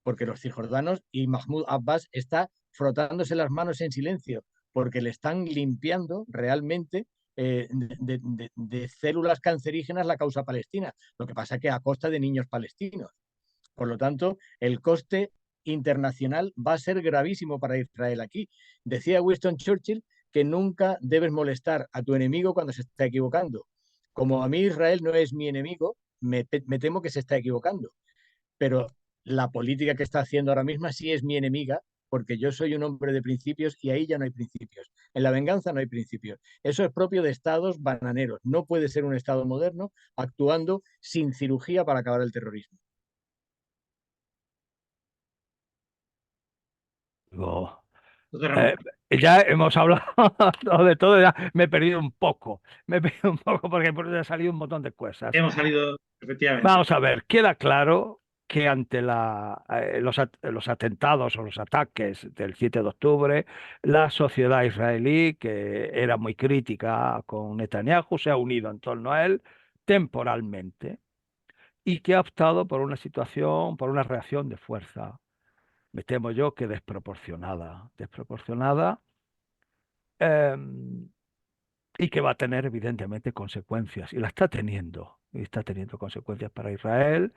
porque los cisjordanos y Mahmoud Abbas está frotándose las manos en silencio, porque le están limpiando realmente de células cancerígenas la causa palestina. Lo que pasa es que a costa de niños palestinos. Por lo tanto, el coste internacional va a ser gravísimo para Israel aquí. Decía Winston Churchill que nunca debes molestar a tu enemigo cuando se está equivocando. Como a mí Israel no es mi enemigo, me temo que se está equivocando. Pero la política que está haciendo ahora mismo sí es mi enemiga, porque yo soy un hombre de principios y ahí ya no hay principios. En la venganza no hay principios. Eso es propio de estados bananeros. No puede ser un estado moderno actuando sin cirugía para acabar el terrorismo. Oh. Ramón. Ya hemos hablado de todo, ya me he perdido un poco, porque por eso ha salido un montón de cosas. Hemos salido, efectivamente. Vamos a ver, queda claro que ante los atentados o los ataques del 7 de octubre, la sociedad israelí, que era muy crítica con Netanyahu, se ha unido en torno a él temporalmente y que ha optado por una situación, por una reacción de fuerza. Me temo yo que desproporcionada, em, y que va a tener evidentemente consecuencias, y la está teniendo, y está teniendo consecuencias para Israel,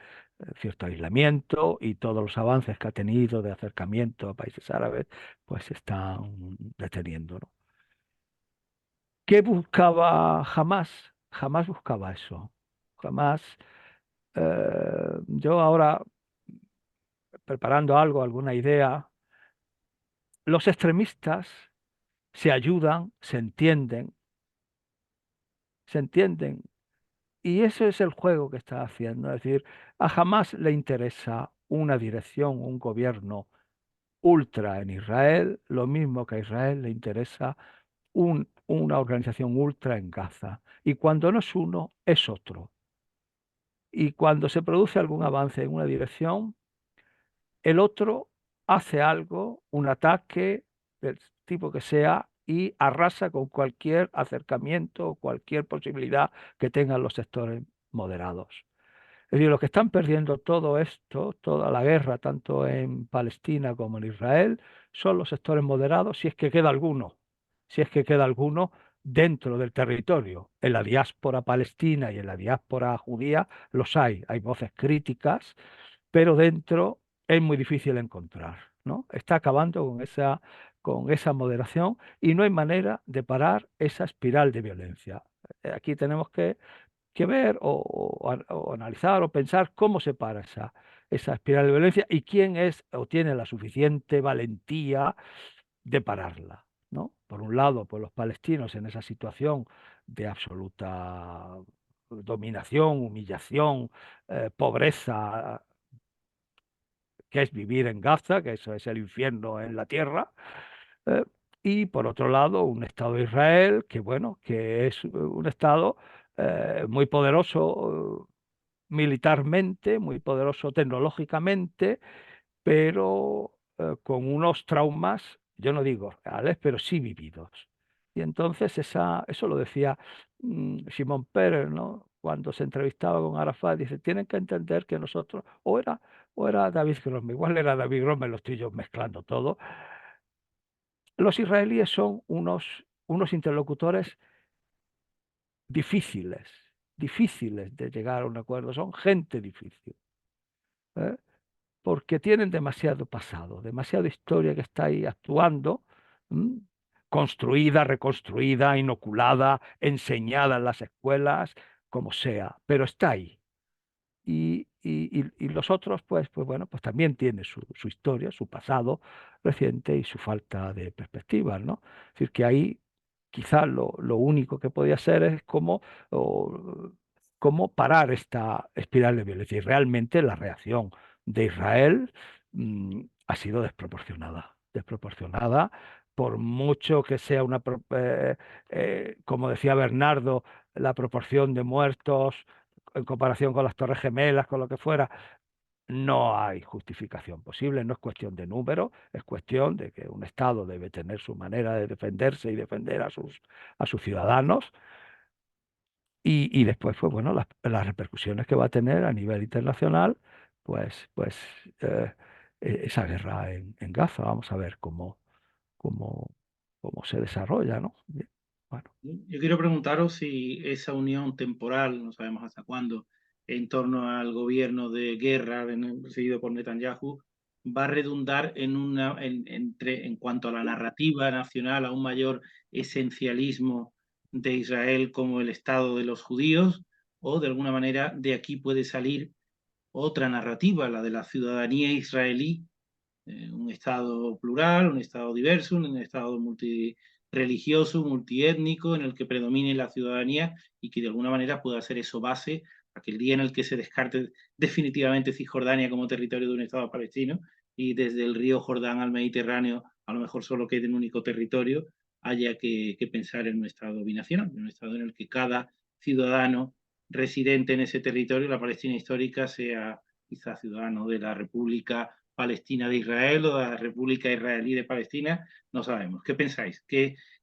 cierto aislamiento y todos los avances que ha tenido de acercamiento a países árabes, pues se están deteniendo, ¿no? ¿Qué buscaba Hamás? Jamás buscaba eso. Jamás. Yo ahora, preparando algo, alguna idea, los extremistas se ayudan, se entienden. Y eso es el juego que está haciendo. Es decir, a Hamás le interesa una dirección, un gobierno ultra en Israel, lo mismo que a Israel le interesa una organización ultra en Gaza. Y cuando no es uno, es otro. Y cuando se produce algún avance en una dirección, el otro hace algo, un ataque del tipo que sea, y arrasa con cualquier acercamiento o cualquier posibilidad que tengan los sectores moderados. Es decir, los que están perdiendo todo esto, toda la guerra, tanto en Palestina como en Israel, son los sectores moderados, si es que queda alguno, si es que queda alguno dentro del territorio. En la diáspora palestina y en la diáspora judía los hay voces críticas, pero dentro es muy difícil encontrar, ¿no? Está acabando con esa moderación y no hay manera de parar esa espiral de violencia. Aquí tenemos que ver o analizar o pensar cómo se para esa espiral de violencia y quién es o tiene la suficiente valentía de pararla, ¿no? Por un lado, pues los palestinos en esa situación de absoluta dominación, humillación, pobreza, que es vivir en Gaza, que eso es el infierno en la tierra. eh, y por otro lado, un Estado de Israel, que bueno, que es un Estado muy poderoso militarmente, muy poderoso tecnológicamente, pero con unos traumas, yo no digo reales, pero sí vividos. Y entonces eso lo decía Shimon Peres, ¿no? Cuando se entrevistaba con Arafat, dice, tienen que entender que nosotros, o era David Grossman, igual era David Grossman, lo estoy yo mezclando todo, los israelíes son unos interlocutores difíciles, difíciles de llegar a un acuerdo, son gente difícil. ¿Eh? Porque tienen demasiado pasado, demasiada historia que está ahí actuando, ¿m? Construida, reconstruida, inoculada, enseñada en las escuelas, como sea, pero está ahí. Y y los otros, pues bueno, pues también tienen su historia, su pasado reciente y su falta de perspectivas, ¿no? Es decir, que ahí quizás lo único que podía ser es cómo parar esta espiral de violencia. Y realmente la reacción de Israel ha sido desproporcionada. Desproporcionada, por mucho que sea como decía Bernardo, la proporción de muertos en comparación con las Torres Gemelas, con lo que fuera, no hay justificación posible, no es cuestión de número, es cuestión de que un Estado debe tener su manera de defenderse y defender a sus ciudadanos. Y después, pues bueno, las repercusiones que va a tener a nivel internacional, pues esa guerra en Gaza. Vamos a ver cómo, cómo se desarrolla, ¿no? Bien, bueno. Yo quiero preguntaros si esa unión temporal, no sabemos hasta cuándo, en torno al gobierno de guerra presidido por Netanyahu, va a redundar en cuanto a la narrativa nacional, a un mayor esencialismo de Israel como el Estado de los judíos, o de alguna manera de aquí puede salir otra narrativa, la de la ciudadanía israelí, un Estado plural, un Estado diverso, un Estado multireligioso, multiétnico, en el que predomine la ciudadanía y que de alguna manera pueda ser eso base a que el día en el que se descarte definitivamente Cisjordania como territorio de un Estado palestino y desde el río Jordán al Mediterráneo a lo mejor solo quede un único territorio, haya que pensar en un Estado binacional, en un Estado en el que cada ciudadano residente en ese territorio, la Palestina histórica, sea quizás ciudadano de la República Palestina de Israel o de la República Israelí de Palestina, no sabemos. ¿Qué pensáis?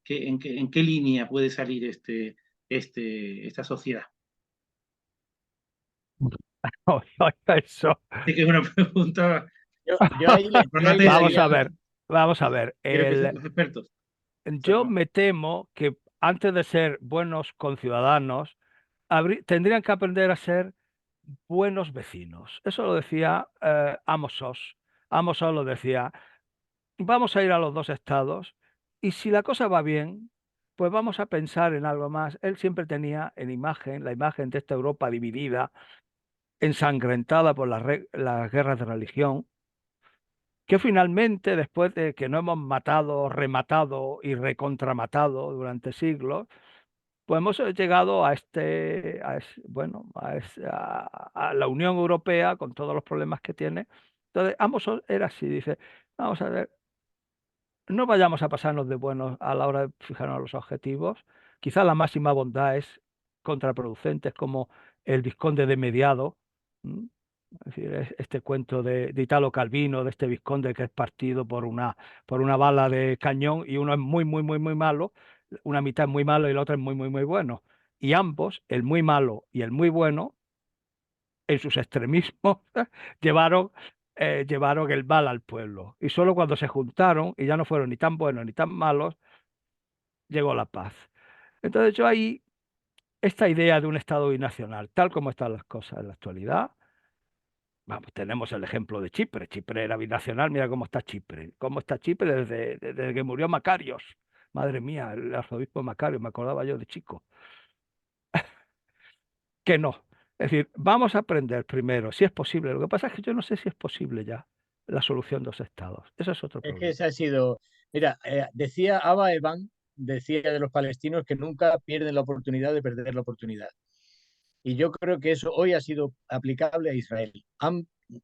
En qué línea puede salir esta sociedad? Eso. Sé que es una pregunta. Vamos a ver. Quiero que sean los expertos. Yo me temo que antes de ser buenos conciudadanos, tendrían que aprender a ser buenos vecinos. Eso lo decía Amos Oz. Amos Oz lo decía, vamos a ir a los dos estados y si la cosa va bien, pues vamos a pensar en algo más. Él siempre tenía la imagen de esta Europa dividida, ensangrentada por las guerras de religión, que finalmente, después de que no hemos matado, rematado y recontramatado durante siglos, pues hemos llegado a la Unión Europea con todos los problemas que tiene. Entonces, ambos era así, dice, vamos a ver, no vayamos a pasarnos de buenos a la hora de fijarnos los objetivos. Quizá la máxima bondad es contraproducente, es como el Vizconde de Mediado. ¿M? Es decir, este cuento de Italo Calvino, de este vizconde que es partido por una bala de cañón y uno es muy, muy, muy, muy malo, una mitad es muy malo y la otra es muy, muy, muy bueno. Y ambos, el muy malo y el muy bueno, en sus extremismos, llevaron el mal al pueblo. Y solo cuando se juntaron, y ya no fueron ni tan buenos ni tan malos, llegó la paz. Entonces yo ahí, esta idea de un Estado binacional, tal como están las cosas en la actualidad, vamos, tenemos el ejemplo de Chipre. Chipre era binacional, mira cómo está Chipre. Cómo está Chipre desde que murió Macarios. Madre mía, el arzobispo Macario, me acordaba yo de chico. Que no. Es decir, vamos a aprender primero, si es posible. Lo que pasa es que yo no sé si es posible ya la solución de los estados. Eso es otro Es que problema. ese ha sido, mira, decía Abba Eban, decía de los palestinos que nunca pierden la oportunidad de perder la oportunidad. Y yo creo que eso hoy ha sido aplicable a Israel.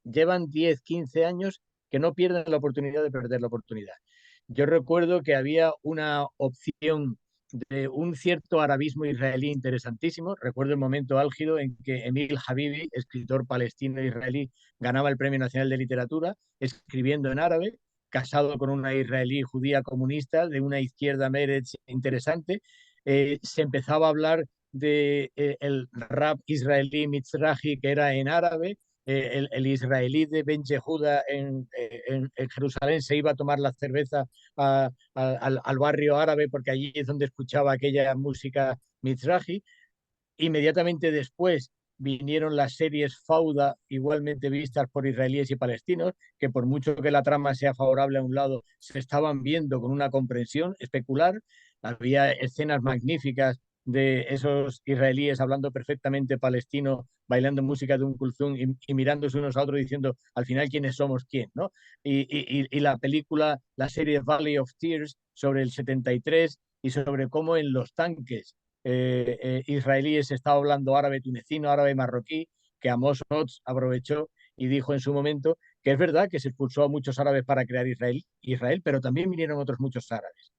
Llevan 10, 15 años que no pierden la oportunidad de perder la oportunidad. Yo recuerdo que había una opción de un cierto arabismo israelí interesantísimo. Recuerdo el momento álgido en que Emil Habibi, escritor palestino-israelí, ganaba el Premio Nacional de Literatura escribiendo en árabe, casado con una israelí judía comunista de una izquierda Meretz interesante. Se empezaba a hablar de el rap israelí Mizrahi, que era en árabe. El israelí de Ben Yehuda en Jerusalén se iba a tomar la cerveza al barrio árabe porque allí es donde escuchaba aquella música Mizrahi. Inmediatamente después vinieron las series Fauda, igualmente vistas por israelíes y palestinos, que por mucho que la trama sea favorable a un lado, se estaban viendo con una comprensión especular. Había escenas magníficas de esos israelíes hablando perfectamente palestino, bailando música de Kulthum y mirándose unos a otros diciendo al final quiénes somos quién, ¿no? Y la película, la serie Valley of Tears sobre el 73 y sobre cómo en los tanques israelíes estaba hablando árabe tunecino, árabe marroquí, que Amos Oz aprovechó y dijo en su momento que es verdad que se expulsó a muchos árabes para crear Israel, pero también vinieron otros muchos árabes.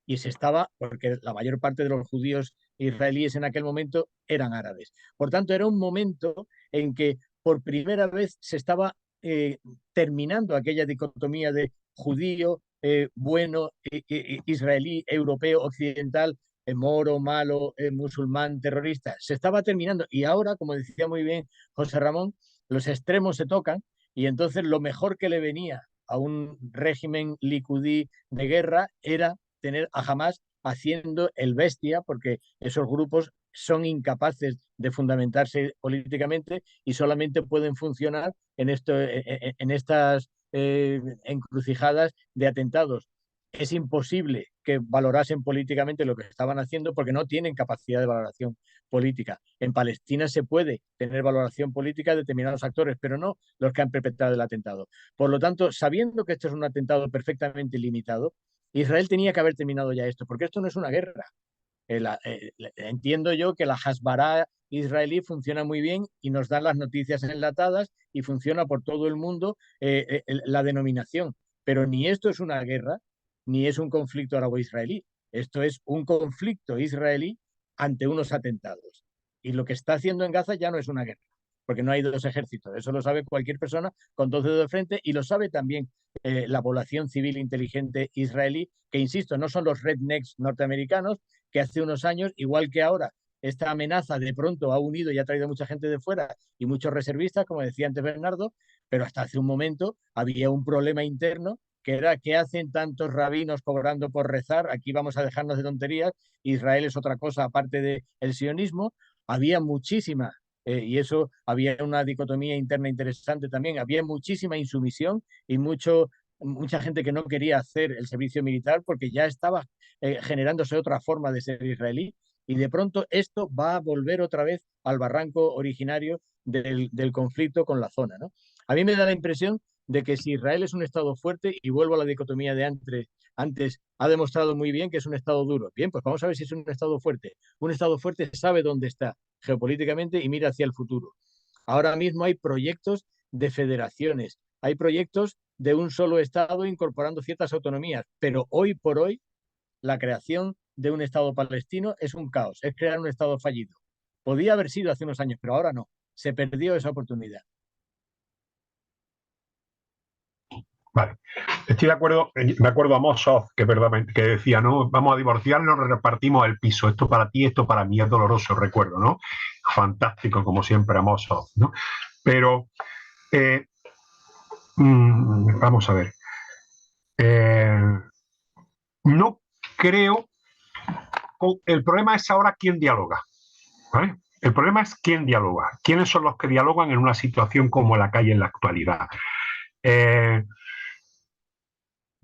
Y se estaba, porque la mayor parte de los judíos israelíes en aquel momento eran árabes. Por tanto, era un momento en que por primera vez se estaba terminando aquella dicotomía de judío, bueno, israelí, europeo, occidental, moro, malo, musulmán, terrorista. Se estaba terminando. Y ahora, como decía muy bien José Ramón, los extremos se tocan y entonces lo mejor que le venía a un régimen likudí de guerra era tener a Hamas haciendo el bestia, porque esos grupos son incapaces de fundamentarse políticamente y solamente pueden funcionar en estas encrucijadas de atentados. Es imposible que valorasen políticamente lo que estaban haciendo porque no tienen capacidad de valoración política. En Palestina se puede tener valoración política de determinados actores, pero no los que han perpetrado el atentado. Por lo tanto, sabiendo que esto es un atentado perfectamente limitado, Israel tenía que haber terminado ya esto, porque esto no es una guerra. Entiendo yo que la Hasbara israelí funciona muy bien y nos dan las noticias enlatadas y funciona por todo el mundo la denominación, pero ni esto es una guerra, ni es un conflicto árabo-israelí. Esto es un conflicto israelí ante unos atentados. Y lo que está haciendo en Gaza ya no es una guerra, porque no hay dos ejércitos. Eso lo sabe cualquier persona con dos dedos de frente y lo sabe también la población civil inteligente israelí, que insisto, no son los rednecks norteamericanos, que hace unos años, igual que ahora, esta amenaza de pronto ha unido y ha traído mucha gente de fuera y muchos reservistas, como decía antes Bernardo, pero hasta hace un momento había un problema interno que era ¿qué hacen tantos rabinos cobrando por rezar? Aquí vamos a dejarnos de tonterías, Israel es otra cosa aparte del sionismo. Había muchísima, y eso había una dicotomía interna interesante también, había muchísima insumisión y mucha gente que no quería hacer el servicio militar porque ya estaba generándose otra forma de ser israelí y de pronto esto va a volver otra vez al barranco originario del conflicto con la zona, ¿no? A mí me da la impresión de que si Israel es un Estado fuerte, y vuelvo a la dicotomía de antes ha demostrado muy bien que es un Estado duro. Bien, pues vamos a ver si es un Estado fuerte. Un Estado fuerte sabe dónde está geopolíticamente y mira hacia el futuro. Ahora mismo hay proyectos de federaciones, hay proyectos de un solo Estado incorporando ciertas autonomías, pero hoy por hoy la creación de un Estado palestino es un caos, es crear un Estado fallido. Podía haber sido hace unos años, pero ahora no. Se perdió esa oportunidad. Vale, estoy de acuerdo, me acuerdo a Mossoff, que decía, no, vamos a divorciarnos, repartimos el piso, esto para ti, esto para mí, es doloroso, recuerdo, ¿no? Fantástico, como siempre, a Mossoff, ¿no? Pero, vamos a ver, no creo, el problema es ahora quién dialoga, ¿vale? El problema es quién dialoga, quiénes son los que dialogan en una situación como la que hay en la actualidad.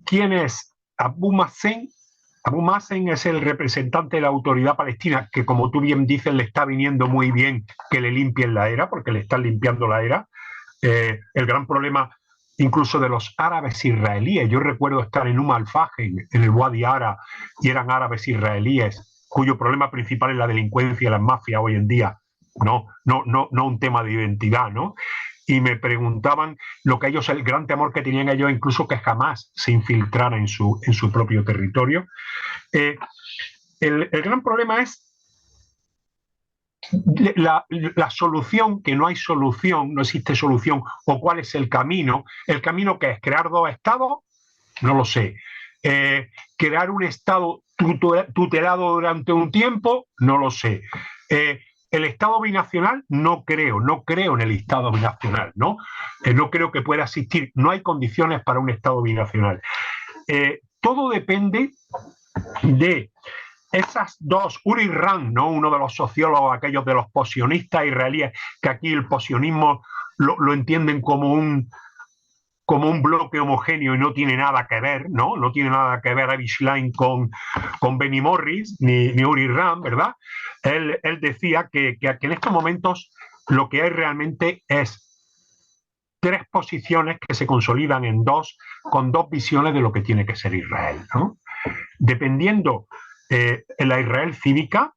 ¿Quién es Abu Mazen? Abu Mazen es el representante de la autoridad palestina, que como tú bien dices, le está viniendo muy bien que le limpien la era, porque le están limpiando la era. El gran problema incluso de los árabes israelíes. Yo recuerdo estar en Al-Fajr, en el Wadi Ara, y eran árabes israelíes, cuyo problema principal es la delincuencia y las mafias hoy en día, no un tema de identidad, ¿no? Y me preguntaban lo que ellos, el gran temor que tenían ellos, incluso que jamás se infiltrara en su propio territorio. El gran problema es la solución, que no hay solución, no existe solución, o cuál es el camino. El camino que es crear dos estados, no lo sé. Crear un estado tutelado durante un tiempo, no lo sé. El Estado binacional, no creo en el Estado binacional, ¿no? No creo que pueda existir, no hay condiciones para un Estado binacional. Todo depende de esas dos, Uri Rand, ¿no? Uno de los sociólogos, aquellos de los posionistas israelíes, que aquí el posionismo lo entienden como como un bloque homogéneo y no tiene nada que ver, ¿no? No tiene nada que ver Avi Schlein con Benny Morris ni Uri Ram, ¿verdad? Él decía que en estos momentos lo que hay realmente es tres posiciones que se consolidan en dos, con dos visiones de lo que tiene que ser Israel, ¿no? Dependiendo la Israel cívica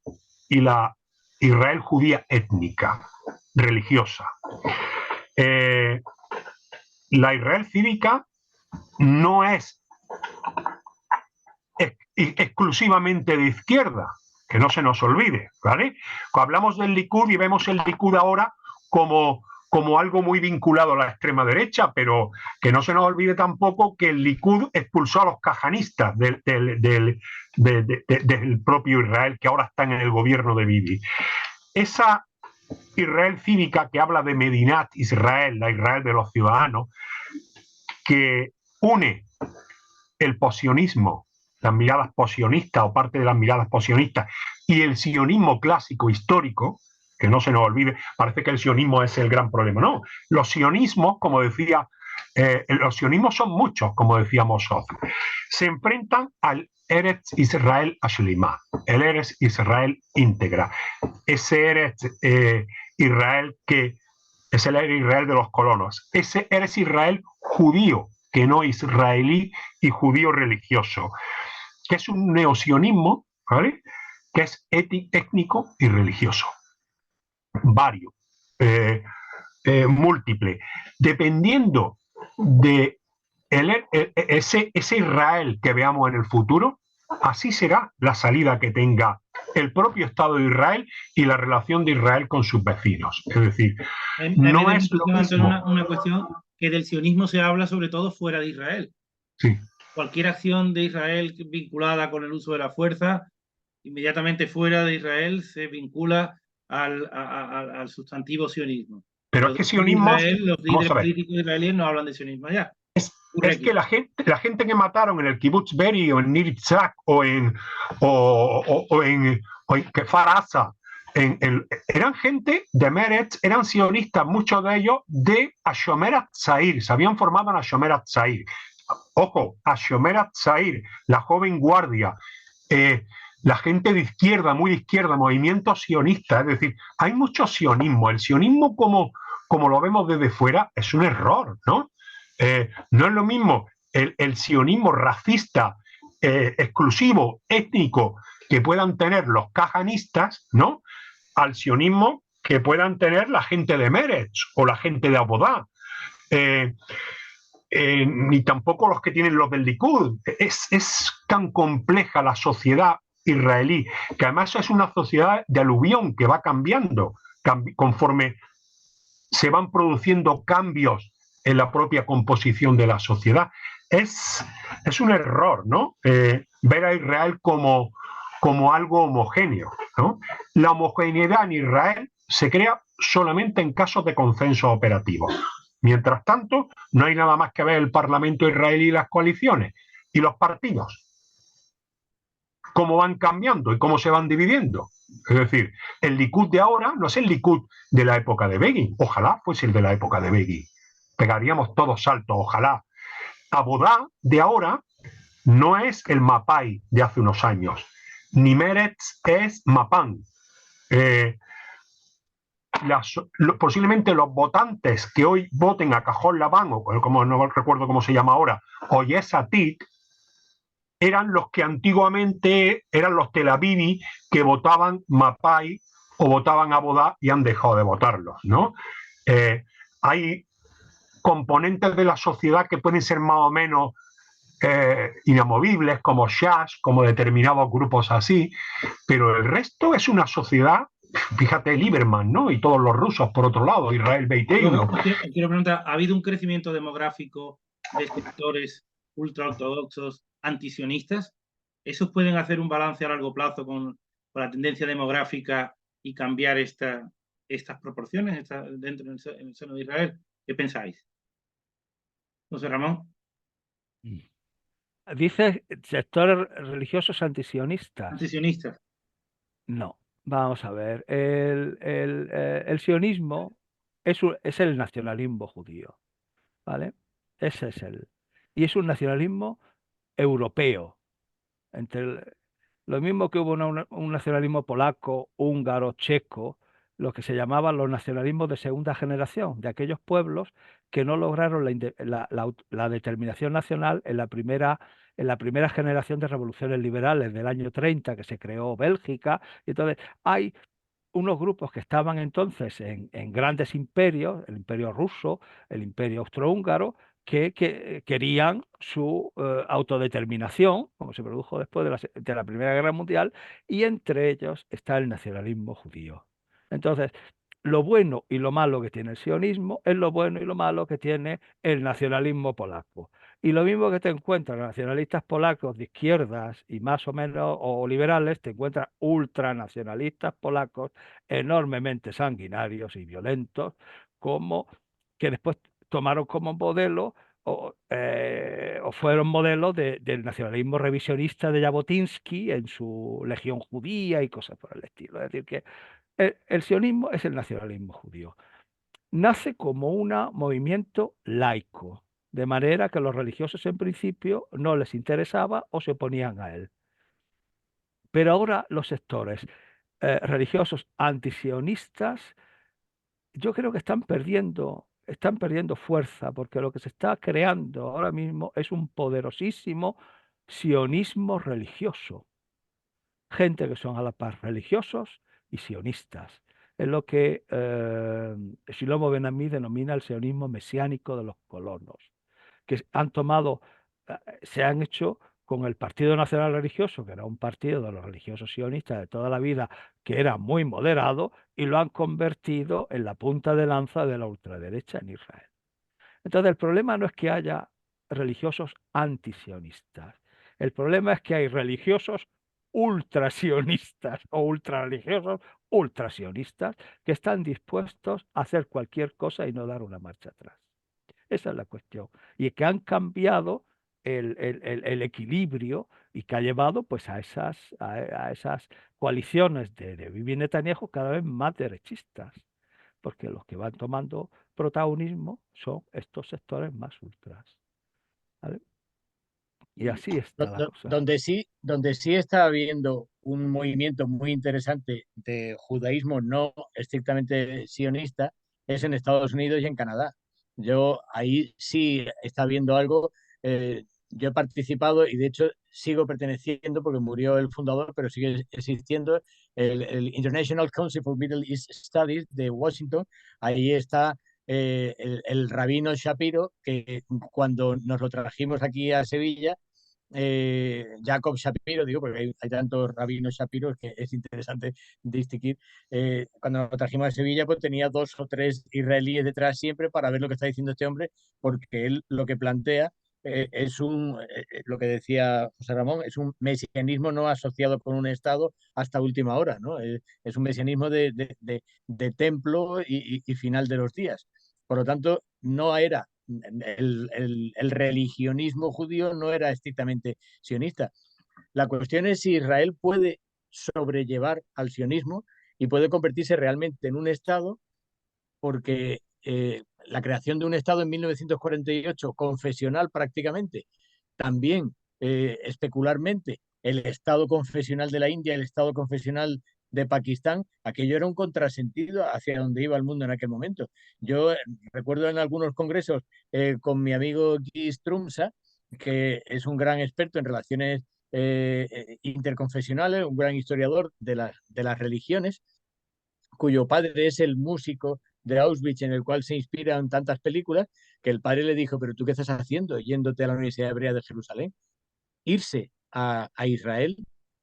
y la Israel judía étnica, religiosa. La Israel cívica no es exclusivamente de izquierda, que no se nos olvide, ¿vale? Hablamos del Likud y vemos el Likud ahora como algo muy vinculado a la extrema derecha, pero que no se nos olvide tampoco que el Likud expulsó a los cajanistas del propio Israel, que ahora están en el gobierno de Bibi. Esa Israel cívica que habla de Medinat Israel, la Israel de los ciudadanos, que une el posionismo, las miradas posionistas o parte de las miradas posionistas y el sionismo clásico histórico, que no se nos olvide, parece que el sionismo es el gran problema. No, los sionismos, como decía, los sionismos son muchos, como decía Mossoff, se enfrentan al Eretz Israel Ashlimah, el Eretz Israel íntegra, ese Eretz Israel que es el Eretz Israel de los colonos, ese Eretz Israel judío, que no israelí y judío religioso, que es un neosionismo, ¿vale? Que es étnico y religioso, vario, múltiple, dependiendo de ese Israel que veamos en el futuro, así será la salida que tenga el propio Estado de Israel y la relación de Israel con sus vecinos. Es decir, no es lo mismo. Una cuestión que del sionismo se habla sobre todo fuera de Israel. Sí. Cualquier acción de Israel vinculada con el uso de la fuerza, inmediatamente fuera de Israel se vincula al sustantivo sionismo. Pero es que sionismo... Los líderes políticos israelíes no hablan de sionismo ya. Es que la gente que mataron en el Kibbutz Be'eri o en Nir Yitzhak o en Kfar Aza, eran gente de Meretz, eran sionistas, muchos de ellos de Hashomer Hatzair, se habían formado en Hashomer Hatzair. Ojo, Hashomer Hatzair, la joven guardia, la gente de izquierda, muy de izquierda, movimiento sionista, es decir, hay mucho sionismo. El sionismo como lo vemos desde fuera es un error, ¿no? No es lo mismo el sionismo racista, exclusivo, étnico, que puedan tener los cajanistas, ¿no? Al sionismo que puedan tener la gente de Meretz o la gente de Abodá. Ni tampoco los que tienen los del Likud. Es tan compleja la sociedad israelí, que además es una sociedad de aluvión que va cambiando conforme se van produciendo cambios en la propia composición de la sociedad. Es un error, ¿no? Ver a Israel como algo homogéneo, ¿no? La homogeneidad en Israel se crea solamente en casos de consenso operativo. Mientras tanto, no hay nada más que ver el Parlamento israelí y las coaliciones y los partidos, cómo van cambiando y cómo se van dividiendo. Es decir, el Likud de ahora no es el Likud de la época de Begin. Ojalá fuese el de la época de Begin. Pegaríamos todos saltos, ojalá. Abodá de ahora no es el Mapai de hace unos años. Ni Meretz es Mapán. Posiblemente los votantes que hoy voten a Cajón Labán, o como no recuerdo cómo se llama ahora, o Yesh Atid, eran los que antiguamente eran los Tel Avivi que votaban Mapai o votaban Abodá y han dejado de votarlos, ¿no? Hay componentes de la sociedad que pueden ser más o menos inamovibles, como Shas, como determinados grupos así, pero el resto es una sociedad, fíjate, Lieberman, ¿no? Y todos los rusos, por otro lado, Israel Beiteinu. Quiero preguntar, ¿ha habido un crecimiento demográfico de sectores ultraortodoxos antisionistas? ¿Esos pueden hacer un balance a largo plazo con la tendencia demográfica y cambiar estas proporciones dentro en el seno de Israel? ¿Qué pensáis? José Ramón. ¿Dices sectores religiosos antisionistas? Antisionistas. No, vamos a ver. El sionismo es el nacionalismo judío, ¿vale? Ese es y es un nacionalismo europeo. Lo mismo que hubo un nacionalismo polaco, húngaro, checo, lo que se llamaban los nacionalismos de segunda generación, de aquellos pueblos que no lograron la determinación nacional en la primera generación de revoluciones liberales del año 30, que se creó Bélgica. Y entonces hay unos grupos que estaban entonces en grandes imperios, el imperio ruso, el imperio austrohúngaro, que querían su autodeterminación, como se produjo después de la Primera Guerra Mundial, y entre ellos está el nacionalismo judío. Entonces, lo bueno y lo malo que tiene el sionismo es lo bueno y lo malo que tiene el nacionalismo polaco. Y lo mismo que te encuentras nacionalistas polacos de izquierdas y más o menos o liberales, te encuentras ultranacionalistas polacos enormemente sanguinarios y violentos, como que después tomaron como modelo o fueron modelos del nacionalismo revisionista de Jabotinsky en su Legión Judía y cosas por el estilo. Es decir, que el sionismo es el nacionalismo judío. Nace como un movimiento laico, de manera que los religiosos en principio no les interesaba o se oponían a él. Pero ahora los sectores religiosos antisionistas, yo creo que están perdiendo fuerza, porque lo que se está creando ahora mismo es un poderosísimo sionismo religioso. Gente que son a la par religiosos y sionistas. Es lo que Shlomo Ben-Ammi denomina el sionismo mesiánico de los colonos, que han tomado, se han hecho con el Partido Nacional Religioso, que era un partido de los religiosos sionistas de toda la vida, que era muy moderado, y lo han convertido en la punta de lanza de la ultraderecha en Israel. Entonces, el problema no es que haya religiosos antisionistas, el problema es que hay religiosos ultrasionistas o ultrarreligiosos ultrasionistas que están dispuestos a hacer cualquier cosa y no dar una marcha atrás. Esa es la cuestión. Y que han cambiado el equilibrio y que ha llevado pues a esas coaliciones de Bibi Netanyahu cada vez más derechistas, porque los que van tomando protagonismo son estos sectores más ultras. ¿Vale? Y así está la cosa. Donde sí está habiendo un movimiento muy interesante de judaísmo no estrictamente sionista es en Estados Unidos y en Canadá. Yo ahí sí está habiendo algo. Yo he participado y de hecho sigo perteneciendo porque murió el fundador, pero sigue existiendo el International Council for Middle East Studies de Washington. Ahí está el rabino Shapiro, que cuando nos lo trajimos aquí a Sevilla, Jacob Shapiro, digo, porque hay tantos rabinos Shapiro que es interesante distinguir. Cuando lo trajimos a Sevilla, pues tenía 2 o 3 israelíes detrás siempre para ver lo que está diciendo este hombre, porque él lo que plantea es lo que decía José Ramón, es un mesianismo no asociado con un Estado hasta última hora, ¿no? Es un mesianismo de templo y final de los días. Por lo tanto, no era el religionismo judío no era estrictamente sionista. La cuestión es si Israel puede sobrellevar al sionismo y puede convertirse realmente en un Estado, porque la creación de un Estado en 1948, confesional prácticamente, también especularmente el Estado confesional de la India, el Estado confesional de Pakistán, aquello era un contrasentido hacia donde iba el mundo en aquel momento. Yo recuerdo en algunos congresos con mi amigo Guy Strumsa, que es un gran experto en relaciones interconfesionales, un gran historiador de las religiones, cuyo padre es el músico de Auschwitz en el cual se inspiran tantas películas, que el padre le dijo, pero ¿tú qué estás haciendo yéndote a la Universidad Hebrea de Jerusalén? Irse a Israel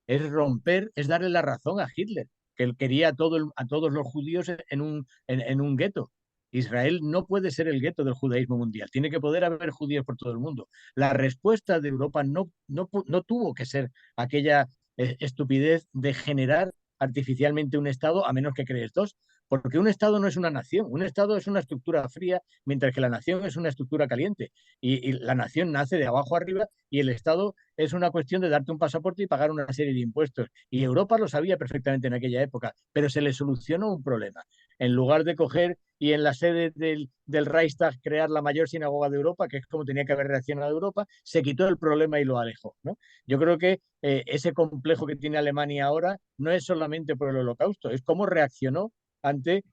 es romper, es darle la razón a Hitler, que él quería a todos los judíos en un gueto. Israel no puede ser el gueto del judaísmo mundial, tiene que poder haber judíos por todo el mundo. La respuesta de Europa no tuvo que ser aquella estupidez de generar artificialmente un Estado a menos que crees dos, porque un Estado no es una nación, un Estado es una estructura fría, mientras que la nación es una estructura caliente. Y la nación nace de abajo arriba y el Estado es una cuestión de darte un pasaporte y pagar una serie de impuestos. Y Europa lo sabía perfectamente en aquella época, pero se le solucionó un problema. En lugar de coger y en la sede del Reichstag crear la mayor sinagoga de Europa, que es como tenía que haber reaccionado Europa, se quitó el problema y lo alejó, ¿no? Yo creo que ese complejo que tiene Alemania ahora no es solamente por el Holocausto, es cómo reaccionó ante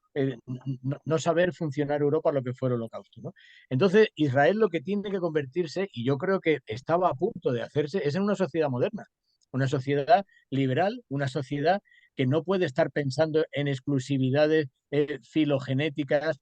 no saber funcionar Europa lo que fue el Holocausto, ¿no? Entonces, Israel lo que tiene que convertirse, y yo creo que estaba a punto de hacerse, es en una sociedad moderna, una sociedad liberal, una sociedad que no puede estar pensando en exclusividades filogenéticas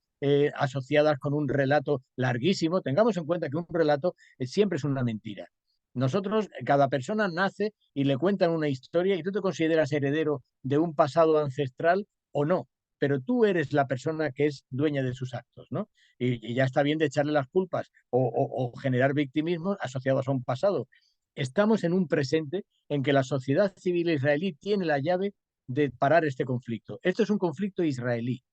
asociadas con un relato larguísimo. Tengamos en cuenta que un relato siempre es una mentira. Nosotros, cada persona nace y le cuentan una historia y tú te consideras heredero de un pasado ancestral o no, pero tú eres la persona que es dueña de sus actos, ¿no? Y ya está bien de echarle las culpas o generar victimismo asociados a un pasado. Estamos en un presente en que la sociedad civil israelí tiene la llave de parar este conflicto. Esto es un conflicto israelí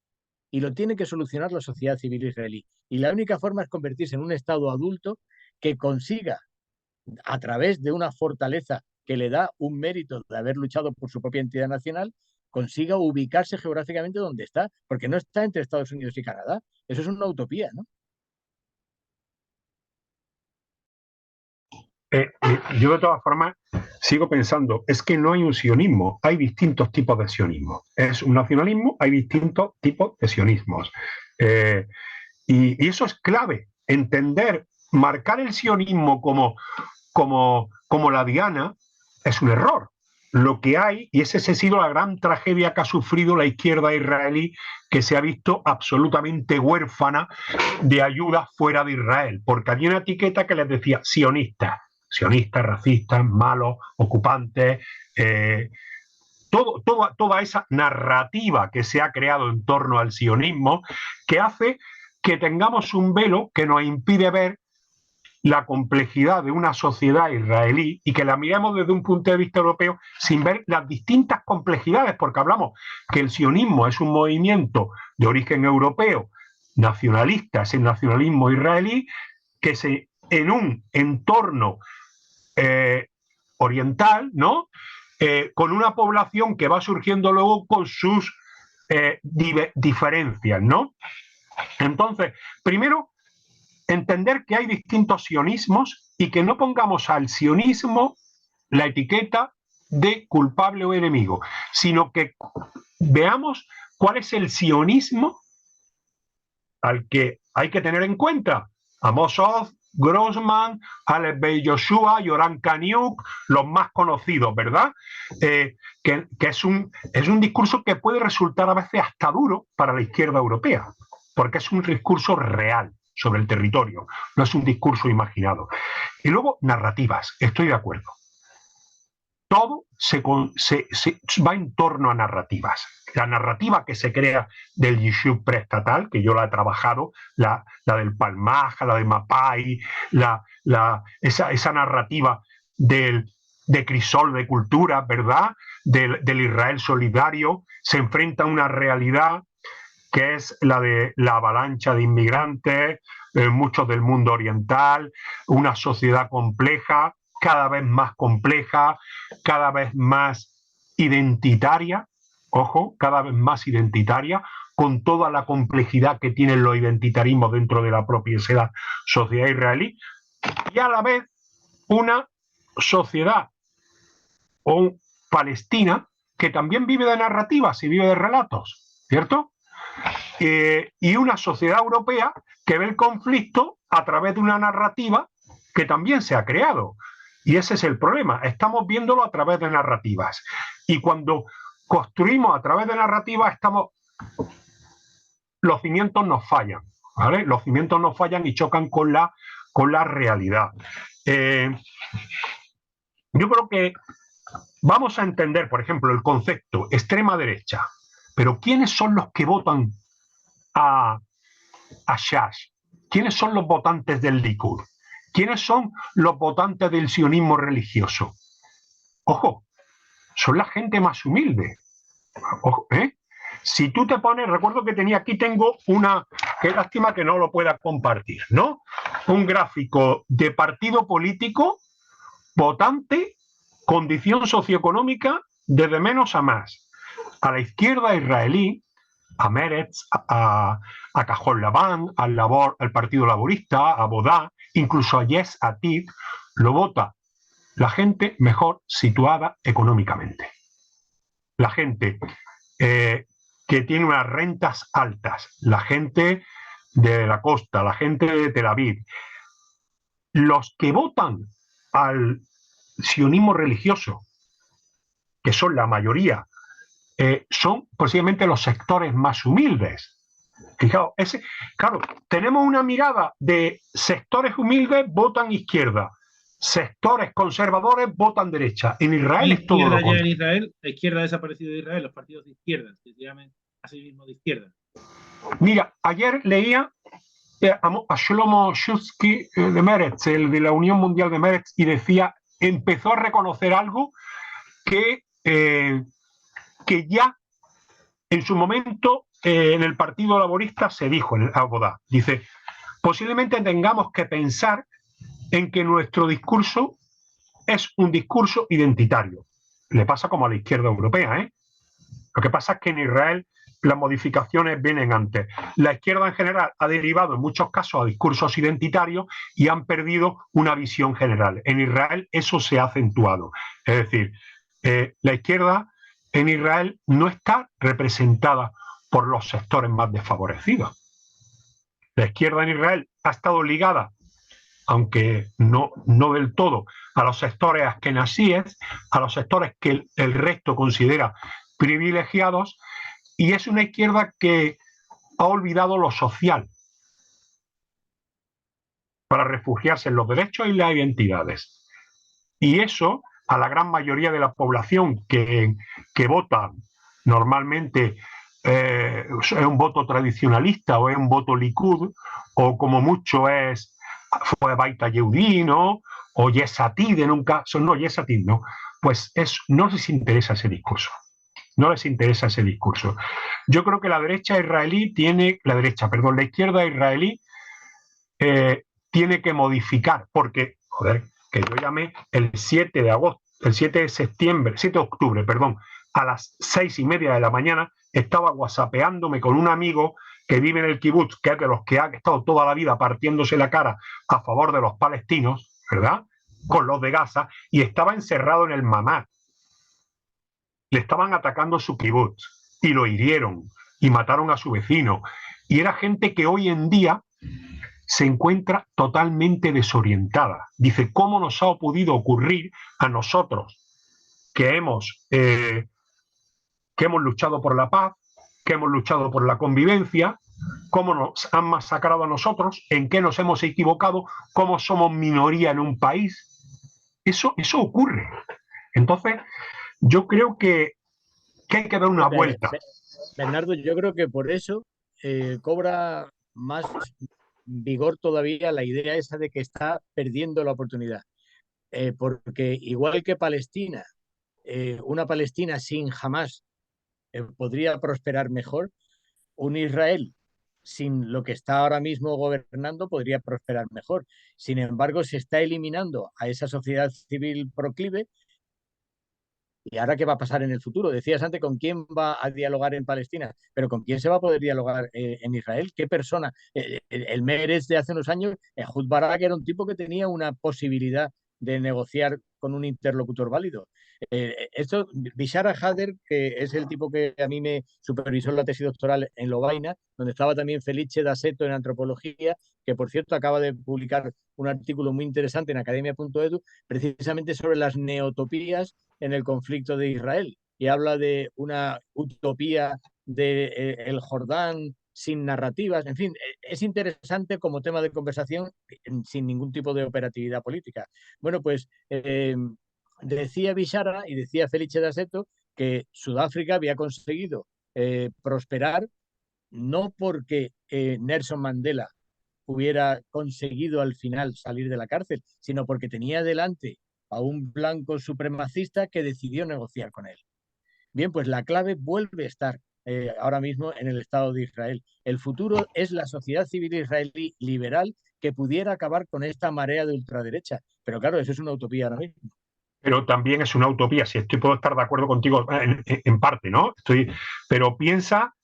y lo tiene que solucionar la sociedad civil israelí. Y la única forma es convertirse en un Estado adulto que consiga, a través de una fortaleza que le da un mérito de haber luchado por su propia entidad nacional, consiga ubicarse geográficamente donde está, porque no está entre Estados Unidos y Canadá. Eso es una utopía, ¿no? Yo de todas formas sigo pensando, es que no hay un sionismo, hay distintos tipos de sionismo. Es un nacionalismo, hay distintos tipos de sionismos. Y eso es clave, entender, marcar el sionismo como la diana es un error. Lo que hay, y esa ha sido la gran tragedia que ha sufrido la izquierda israelí, que se ha visto absolutamente huérfana de ayuda fuera de Israel, porque había una etiqueta que les decía sionistas, racistas, malos, ocupantes, toda esa narrativa que se ha creado en torno al sionismo, que hace que tengamos un velo que nos impide ver la complejidad de una sociedad israelí y que la miremos desde un punto de vista europeo sin ver las distintas complejidades, porque hablamos que el sionismo es un movimiento de origen europeo, nacionalista, es el nacionalismo israelí, que en un entorno oriental, ¿no? Con una población que va surgiendo luego con sus diferencias, ¿no? Entonces, primero, entender que hay distintos sionismos y que no pongamos al sionismo la etiqueta de culpable o enemigo, sino que veamos cuál es el sionismo al que hay que tener en cuenta. Amos Oz, Grossman, Alex Bey Joshua, Yoram Kaniuk, los más conocidos, ¿verdad? Que es un discurso que puede resultar a veces hasta duro para la izquierda europea, porque es un discurso real sobre el territorio, no es un discurso imaginado. Y luego, narrativas, estoy de acuerdo. Todo se va en torno a narrativas. La narrativa que se crea del Yishuv preestatal, que yo la he trabajado, la del Palmaja, la de Mapai, esa narrativa de crisol de cultura, ¿verdad? Del Israel solidario, se enfrenta a una realidad que es la de la avalancha de inmigrantes, muchos del mundo oriental, una sociedad compleja, cada vez más compleja, cada vez más identitaria, ojo, cada vez más identitaria, con toda la complejidad que tienen los identitarismos dentro de la propia sociedad israelí, y a la vez una sociedad palestina que también vive de narrativas y vive de relatos, ¿cierto? Y una sociedad europea que ve el conflicto a través de una narrativa que también se ha creado. Y ese es el problema, estamos viéndolo a través de narrativas. Y cuando construimos a través de narrativas, los cimientos nos fallan, ¿vale? Los cimientos nos fallan y chocan con la realidad. Yo creo que vamos a entender, por ejemplo, el concepto extrema derecha, pero ¿quiénes son los que votan a Shash? ¿Quiénes son los votantes del Likud? ¿Quiénes son los votantes del sionismo religioso? Ojo, son la gente más humilde. Ojo, ¿eh? Si tú te pones, recuerdo que tengo una, qué lástima que no lo pueda compartir, ¿no? Un gráfico de partido político, votante, condición socioeconómica, desde menos a más. A la izquierda israelí a Meretz, a Cajol Laván, al Partido Laborista, a Bodá, incluso a Yesh Atid, lo vota la gente mejor situada económicamente. La gente que tiene unas rentas altas, la gente de la costa, la gente de Tel Aviv. Los que votan al sionismo religioso, que son la mayoría, son posiblemente los sectores más humildes. Fijaos, claro, tenemos una mirada de sectores humildes votan izquierda, sectores conservadores votan derecha. En Israel es todo lo contrario. En Israel, la izquierda ha desaparecido de Israel, los partidos de izquierda, que se llaman a sí mismos de izquierda. Mira, ayer leía a Shlomo Shutsky de Meretz, el de la Unión Mundial de Meretz, y decía, empezó a reconocer algo que ya en su momento en el Partido Laborista se dijo en el Abodá. Dice, posiblemente tengamos que pensar en que nuestro discurso es un discurso identitario. Le pasa como a la izquierda europea, ¿eh? Lo que pasa es que en Israel las modificaciones vienen antes. La izquierda en general ha derivado en muchos casos a discursos identitarios y han perdido una visión general. En Israel eso se ha acentuado. Es decir, la izquierda en Israel no está representada por los sectores más desfavorecidos. La izquierda en Israel ha estado ligada, aunque no del todo, a los sectores askenazíes, a los sectores que el resto considera privilegiados, y es una izquierda que ha olvidado lo social para refugiarse en los derechos y las identidades. Y eso, a la gran mayoría de la población que vota normalmente, es un voto tradicionalista o es un voto Likud, o como mucho fue Baita Yehudí, ¿no? O Yesh Atid en un caso, no, Yesh Atid no, pues no les interesa ese discurso. No les interesa ese discurso. Yo creo que la izquierda israelí tiene que modificar, porque, que yo llamé el 7 de octubre, a las 6:30 de la mañana, estaba whatsappeándome con un amigo que vive en el kibutz, que es de los que ha estado toda la vida partiéndose la cara a favor de los palestinos, ¿verdad? Con los de Gaza, y estaba encerrado en el Mamad. Le estaban atacando su kibutz y lo hirieron y mataron a su vecino. Y era gente que hoy en día se encuentra totalmente desorientada. Dice, ¿cómo nos ha podido ocurrir a nosotros que hemos luchado por la paz, que hemos luchado por la convivencia, cómo nos han masacrado a nosotros, en qué nos hemos equivocado, cómo somos minoría en un país? Eso ocurre. Entonces, yo creo que hay que dar una vuelta. Bernardo, yo creo que por eso cobra más vigor todavía la idea esa de que está perdiendo la oportunidad. Porque igual que Palestina, una Palestina sin Hamás podría prosperar mejor, un Israel sin lo que está ahora mismo gobernando podría prosperar mejor. Sin embargo, se está eliminando a esa sociedad civil proclive. ¿Y ahora qué va a pasar en el futuro? Decías antes con quién va a dialogar en Palestina, pero ¿con quién se va a poder dialogar en Israel? ¿Qué persona? El Meretz de hace unos años, Ehud Barak era un tipo que tenía una posibilidad de negociar con un interlocutor válido. Bishara Hader, que es el tipo que a mí me supervisó la tesis doctoral en Lovaina, donde estaba también Felice D'Aseto en antropología, que por cierto acaba de publicar un artículo muy interesante en academia.edu, precisamente sobre las neotopías en el conflicto de Israel, y habla de una utopía de el Jordán sin narrativas. En fin, es interesante como tema de conversación sin ningún tipo de operatividad política. Bueno, pues decía Bishara y decía Felice D'Aseto que Sudáfrica había conseguido prosperar no porque Nelson Mandela hubiera conseguido al final salir de la cárcel, sino porque tenía delante a un blanco supremacista que decidió negociar con él. Bien, pues la clave vuelve a estar ahora mismo en el Estado de Israel. El futuro es la sociedad civil israelí liberal que pudiera acabar con esta marea de ultraderecha. Pero claro, eso es una utopía ahora mismo. Pero también es una utopía, si puedo estar de acuerdo contigo en parte, ¿no? Pero piensa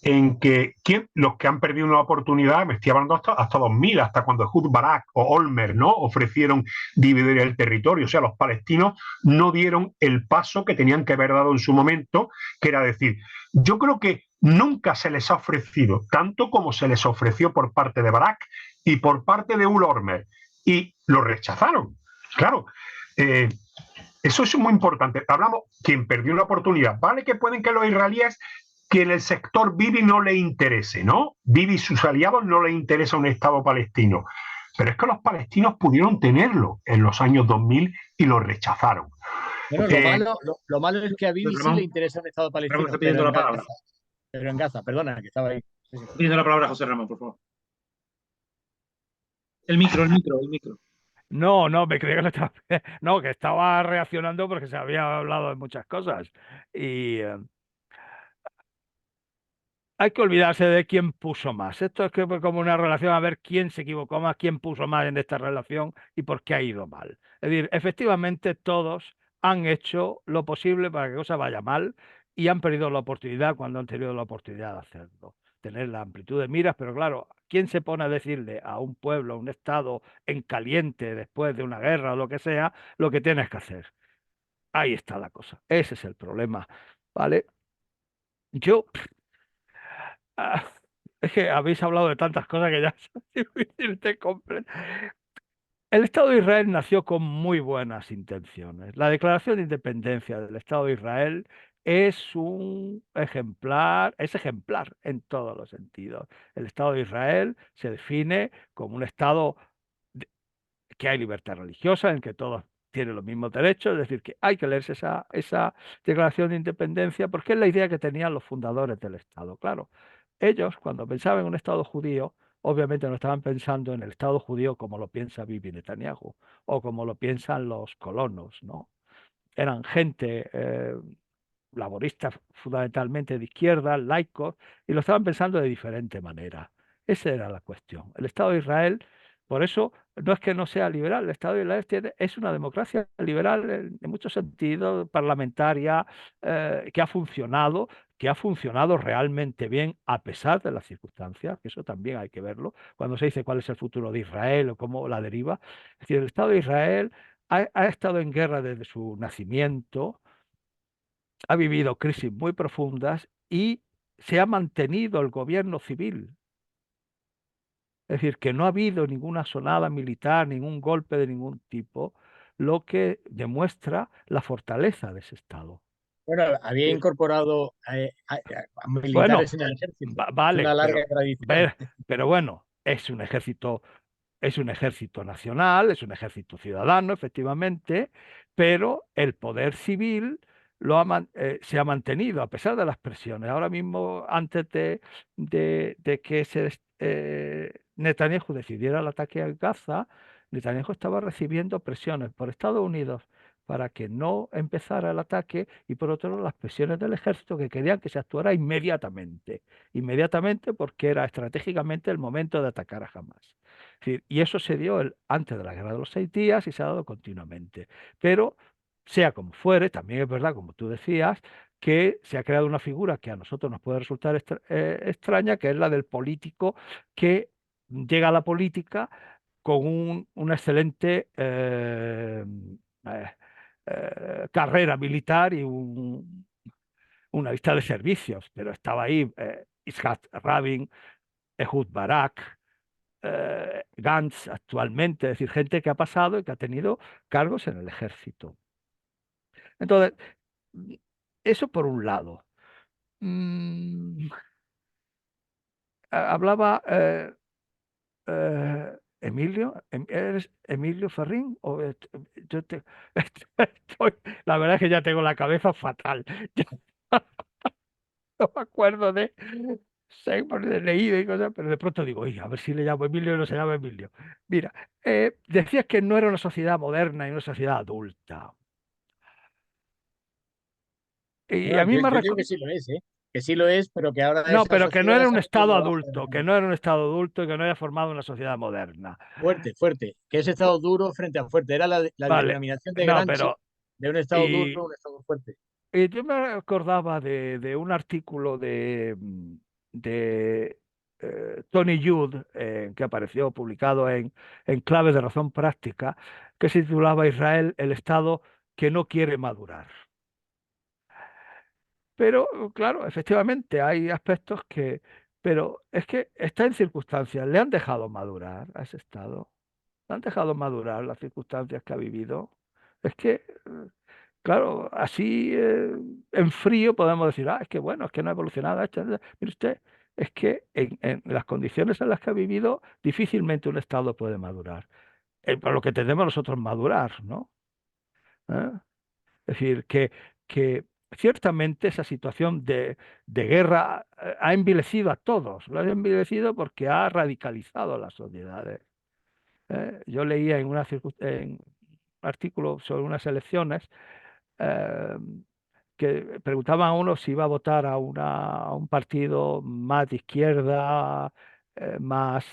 en que los que han perdido una oportunidad, me estoy hablando hasta 2000, hasta cuando Ehud Barak o Olmer, ¿no?, ofrecieron dividir el territorio. O sea, los palestinos no dieron el paso que tenían que haber dado en su momento, que era decir, yo creo que nunca se les ha ofrecido tanto como se les ofreció por parte de Barak y por parte de Ehud Olmer, y lo rechazaron. Claro, eso es muy importante. Hablamos, quien perdió la oportunidad. Vale que pueden que los israelíes, que en el sector Bibi no le interese, ¿no? Bibi y sus aliados no le interesa un Estado palestino. Pero es que los palestinos pudieron tenerlo en los años 2000 y lo rechazaron. Bueno, lo malo es que a Bibi sí le interesa un Estado palestino, está pidiendo la palabra. Pero en Gaza, perdona, que estaba ahí. Sí, sí. Pidiendo la palabra a José Ramón, por favor. El micro. No, me creía que lo estaba... No, que estaba reaccionando porque se había hablado de muchas cosas. Y hay que olvidarse de quién puso más. Esto es como una relación a ver quién se equivocó más, quién puso más en esta relación y por qué ha ido mal. Es decir, efectivamente todos han hecho lo posible para que la cosa vaya mal y han perdido la oportunidad cuando han tenido la oportunidad de hacerlo. Tener la amplitud de miras, pero claro, ¿quién se pone a decirle a un pueblo, a un Estado en caliente después de una guerra o lo que sea, lo que tienes que hacer? Ahí está la cosa. Ese es el problema, ¿vale? Yo... es que habéis hablado de tantas cosas que ya es difícil de comprender. El Estado de Israel nació con muy buenas intenciones. La Declaración de Independencia del Estado de Israel es un ejemplar, es ejemplar en todos los sentidos. El Estado de Israel se define como un Estado que hay libertad religiosa, en que todos tienen los mismos derechos, es decir, que hay que leerse esa Declaración de Independencia porque es la idea que tenían los fundadores del Estado. Claro, ellos cuando pensaban en un Estado judío, obviamente no estaban pensando en el Estado judío como lo piensa Bibi Netanyahu o como lo piensan los colonos, ¿no? Eran gente laboristas fundamentalmente de izquierda, laicos, y lo estaban pensando de diferente manera. Esa era la cuestión. El Estado de Israel, por eso, no es que no sea liberal, el Estado de Israel es una democracia liberal en muchos sentidos, parlamentaria, que ha funcionado realmente bien a pesar de las circunstancias, que eso también hay que verlo, cuando se dice cuál es el futuro de Israel o cómo la deriva. Es decir, el Estado de Israel ha estado en guerra desde su nacimiento, ha vivido crisis muy profundas y se ha mantenido el gobierno civil. Es decir, que no ha habido ninguna sonada militar, ningún golpe de ningún tipo, lo que demuestra la fortaleza de ese Estado. Bueno, había incorporado a Bueno, militares en el ejército. vale, Una larga tradición. pero bueno, es un ejército nacional, es un ejército ciudadano, efectivamente, pero el poder civil se ha mantenido a pesar de las presiones. Ahora mismo, antes de que Netanyahu decidiera el ataque a Gaza, Netanyahu estaba recibiendo presiones por Estados Unidos para que no empezara el ataque y por otro lado las presiones del ejército que querían que se actuara inmediatamente porque era estratégicamente el momento de atacar a Hamas. Y eso se dio antes de la Guerra de los 6 días y se ha dado continuamente. Pero, sea como fuere, también es verdad, como tú decías, que se ha creado una figura que a nosotros nos puede resultar extraña, que es la del político que llega a la política con una excelente carrera militar y una lista de servicios, pero estaba ahí Itzhak Rabin, Ehud Barak, Gantz actualmente, es decir, gente que ha pasado y que ha tenido cargos en el ejército. Entonces, eso por un lado. Hablaba Emilio, ¿eres Emilio Ferrín? La verdad es que ya tengo la cabeza fatal. No me acuerdo sé, de leído y cosas, pero de pronto digo, oye, a ver si le llamo Emilio y no se llama Emilio. Mira, decías que no era una sociedad moderna y una sociedad adulta. Y No, a mí yo me digo que sí lo es, ¿eh? Que sí lo es, pero que ahora No, esa pero que no sociedad era se un ha metido Estado debajo de la adulto, que mesa. no era un Estado adulto y que no haya formado una sociedad moderna. Fuerte, que ese Estado duro frente a fuerte. Era la Vale, denominación de no, Gramsci pero de un Estado duro y, a un Estado fuerte. y yo me acordaba de un artículo de Tony Judd, que apareció publicado en Clave de Razón Práctica, que se titulaba Israel, el Estado que no quiere madurar. Pero, claro, efectivamente hay aspectos que... Pero es que está en circunstancias, le han dejado madurar a ese Estado, le han dejado madurar las circunstancias que ha vivido. Es que, claro, así en frío podemos decir, es que bueno, es que no ha evolucionado. Mire usted, es que en las condiciones en las que ha vivido, difícilmente un Estado puede madurar. Por lo que tendemos nosotros madurar, ¿no? ¿Eh? Es decir, que ciertamente esa situación de guerra ha envilecido a todos. Lo ha envilecido porque ha radicalizado las sociedades. Yo leía en un artículo sobre unas elecciones eh, que preguntaban a uno si iba a votar a un partido más de izquierda, más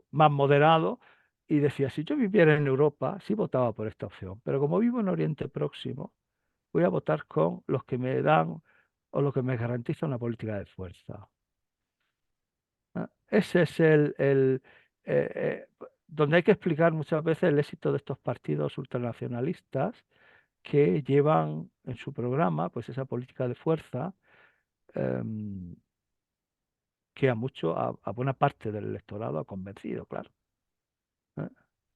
moderado, y decía, si yo viviera en Europa, sí votaba por esta opción, pero como vivo en Oriente Próximo, voy a votar con los que me dan o los que me garantizan una política de fuerza. Ese es donde hay que explicar muchas veces el éxito de estos partidos ultranacionalistas que llevan en su programa pues esa política de fuerza em, que a buena parte del electorado ha convencido, claro. ¿Eh?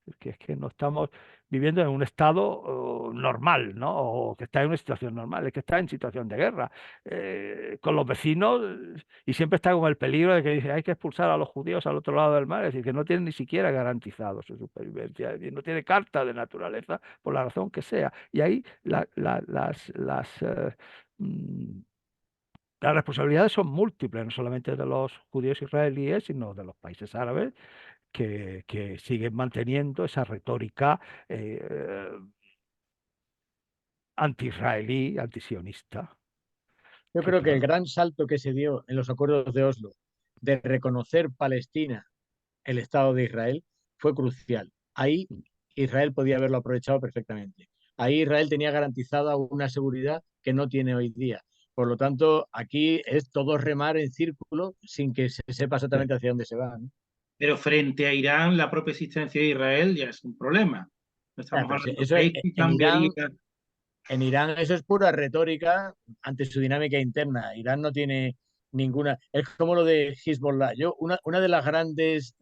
Es que no estamos viviendo en un estado normal, ¿no? O que está en una situación normal, es que está en situación de guerra con los vecinos y siempre está con el peligro de que dice hay que expulsar a los judíos al otro lado del mar, es decir, que no tiene ni siquiera garantizado su supervivencia, es decir, no tiene carta de naturaleza por la razón que sea. Y ahí mm, las responsabilidades son múltiples, no solamente de los judíos israelíes, sino de los países árabes que siguen manteniendo esa retórica anti-israelí, antisionista. Yo creo que el gran salto que se dio en los acuerdos de Oslo de reconocer Palestina, el Estado de Israel, fue crucial. Ahí Israel podía haberlo aprovechado perfectamente. Ahí Israel tenía garantizada una seguridad que no tiene hoy día. Por lo tanto, aquí es todo remar en círculo sin que se sepa exactamente hacia dónde se va, ¿no? Pero frente a Irán, la propia existencia de Israel ya es un problema. No estamos hablando Eso de en Irán eso es pura retórica ante su dinámica interna. Irán no tiene ninguna... Es como lo de Hezbollah. Una de las grandes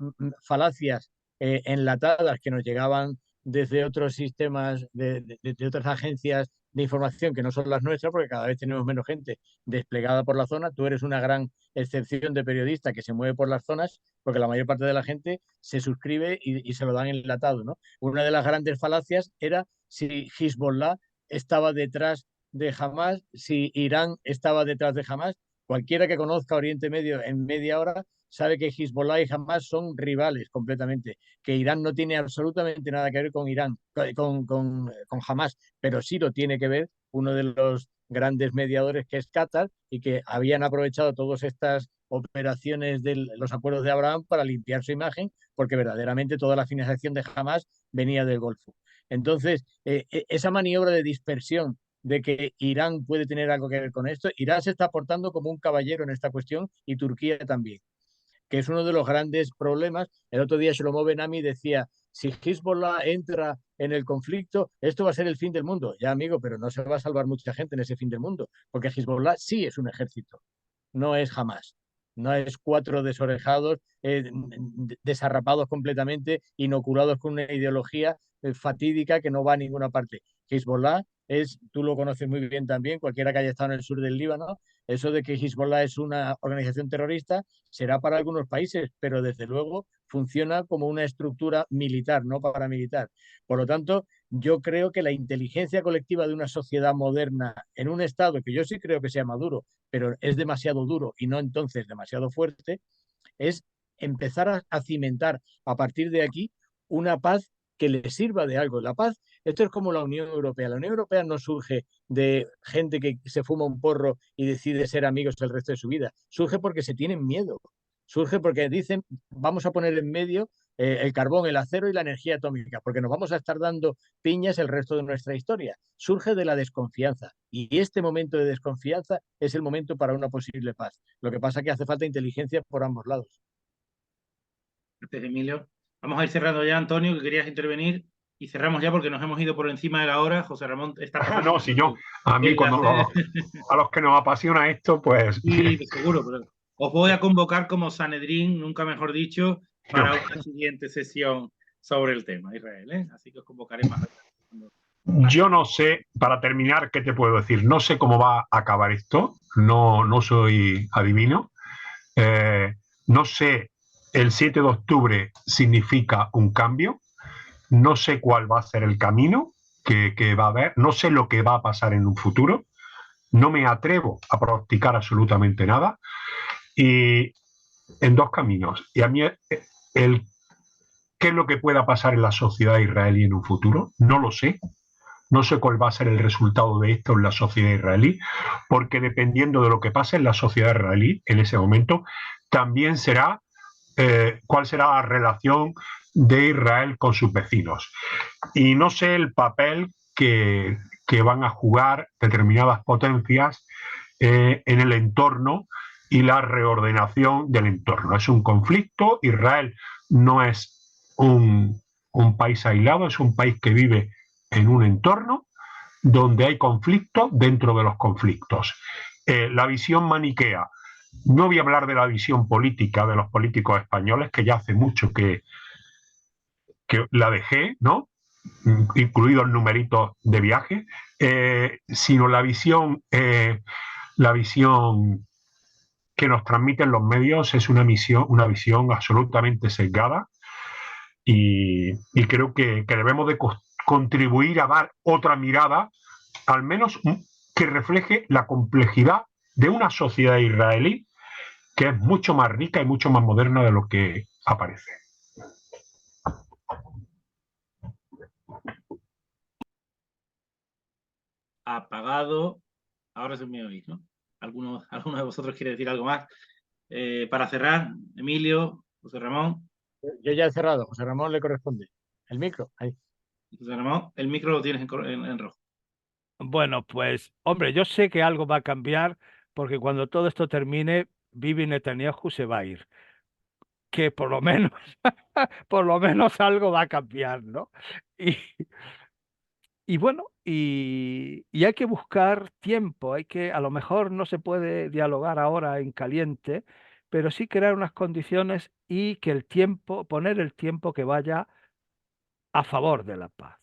falacias enlatadas que nos llegaban desde otros sistemas, de otras agencias de información que no son las nuestras, porque cada vez tenemos menos gente desplegada por la zona. Tú eres una gran excepción de periodista que se mueve por las zonas, porque la mayor parte de la gente se suscribe y se lo dan enlatado, ¿no? Una de las grandes falacias era si Hezbollah estaba detrás de Hamas, si Irán estaba detrás de Hamas. Cualquiera que conozca Oriente Medio en media hora sabe que Hezbollah y Hamas son rivales completamente, que Irán no tiene absolutamente nada que ver con Irán, con Hamas, pero sí lo tiene que ver uno de los grandes mediadores que es Qatar y que habían aprovechado todas estas operaciones de los acuerdos de Abraham para limpiar su imagen, porque verdaderamente toda la financiación de Hamas venía del Golfo. Entonces, esa maniobra de dispersión de que Irán puede tener algo que ver con esto, Irán se está portando como un caballero en esta cuestión y Turquía también, que es uno de los grandes problemas. El otro día Shlomo Ben-Ami decía, si Hezbollah entra en el conflicto, esto va a ser el fin del mundo. Ya, amigo, pero no se va a salvar mucha gente en ese fin del mundo, porque Hezbollah sí es un ejército, no es Hamas. No es 4 desorejados, desarrapados completamente, inoculados con una ideología fatídica que no va a ninguna parte. Hezbollah es, tú lo conoces muy bien también, cualquiera que haya estado en el sur del Líbano, eso de que Hezbollah es una organización terrorista será para algunos países, pero desde luego funciona como una estructura militar, no paramilitar. Por lo tanto, yo creo que la inteligencia colectiva de una sociedad moderna en un Estado que yo sí creo que sea maduro, pero es demasiado duro y no entonces demasiado fuerte, es empezar a cimentar a partir de aquí una paz que le sirva de algo. La paz, esto es como la Unión Europea. La Unión Europea no surge de gente que se fuma un porro y decide ser amigos el resto de su vida. Surge porque se tienen miedo. Surge porque dicen, vamos a poner en medio el carbón, el acero y la energía atómica, porque nos vamos a estar dando piñas el resto de nuestra historia. Surge de la desconfianza y este momento de desconfianza es el momento para una posible paz. Lo que pasa es que hace falta inteligencia por ambos lados. Gracias, Emilio. Vamos a ir cerrando ya, Antonio, que querías intervenir. Y cerramos ya porque nos hemos ido por encima de la hora. José Ramón está pasando. No, si yo, a mí, a los que nos apasiona esto, pues. Sí, seguro, pero os voy a convocar como Sanedrín, nunca mejor dicho, para una siguiente sesión sobre el tema Israel, ¿eh? Así que os convocaré más adelante. Yo no sé, para terminar, ¿qué te puedo decir? No sé cómo va a acabar esto, no soy adivino. No sé, el 7 de octubre significa un cambio. No sé cuál va a ser el camino que va a haber, no sé lo que va a pasar en un futuro, no me atrevo a pronosticar absolutamente nada, y en dos caminos. Y a mí, ¿qué es lo que pueda pasar en la sociedad israelí en un futuro? No lo sé. No sé cuál va a ser el resultado de esto en la sociedad israelí, porque dependiendo de lo que pase en la sociedad israelí en ese momento, también será cuál será la relación de Israel con sus vecinos. Y no sé el papel que van a jugar determinadas potencias en el entorno y la reordenación del entorno. Es un conflicto. Israel no es un país aislado, es un país que vive en un entorno donde hay conflictos dentro de los conflictos. La visión maniquea. No voy a hablar de la visión política de los políticos españoles, que ya hace mucho que la dejé, ¿no? Incluidos numeritos de viaje, sino la visión que nos transmiten los medios es una visión absolutamente sesgada, y creo que debemos de contribuir a dar otra mirada, al menos que refleje la complejidad de una sociedad israelí que es mucho más rica y mucho más moderna de lo que aparece. Apagado. Ahora se me oís, ¿no? ¿Alguno de vosotros quiere decir algo más? Para cerrar, Emilio, José Ramón. Yo ya he cerrado. José Ramón le corresponde. El micro, ahí. José Ramón, el micro lo tienes en rojo. Bueno, pues, hombre, yo sé que algo va a cambiar porque cuando todo esto termine, Bibi Netanyahu se va a ir. Que por lo menos, por lo menos algo va a cambiar, ¿no? Y bueno, y hay que buscar tiempo, a lo mejor no se puede dialogar ahora en caliente, pero sí crear unas condiciones y que poner el tiempo que vaya a favor de la paz.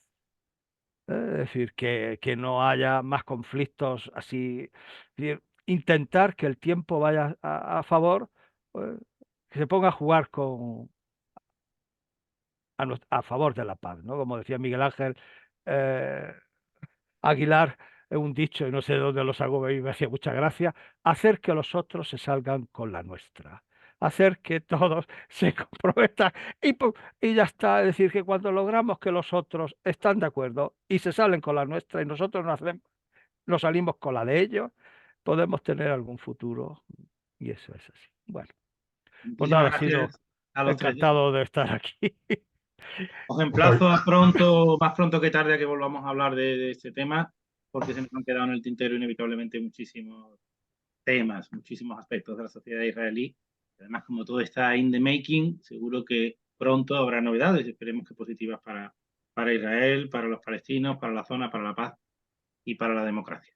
Es decir, que no haya más conflictos así. Es decir, intentar que el tiempo vaya a favor, eh, que se ponga a jugar a favor de la paz, ¿no? Como decía Miguel Ángel Aguilar, un dicho, y no sé de dónde lo sacó, y me hacía mucha gracia: hacer que los otros se salgan con la nuestra. Hacer que todos se comprometan y ya está. Es decir, que cuando logramos que los otros están de acuerdo y se salen con la nuestra y nosotros nos salimos con la de ellos, podemos tener algún futuro, y eso es así. Bueno, pues nada, Muchísimas ha sido gracias a los tres. encantado de estar aquí. Os emplazo más pronto que tarde a que volvamos a hablar de este tema, porque se nos han quedado en el tintero inevitablemente muchísimos temas, muchísimos aspectos de la sociedad israelí. Además, como todo está in the making, seguro que pronto habrá novedades, esperemos que positivas para Israel, para los palestinos, para la zona, para la paz y para la democracia.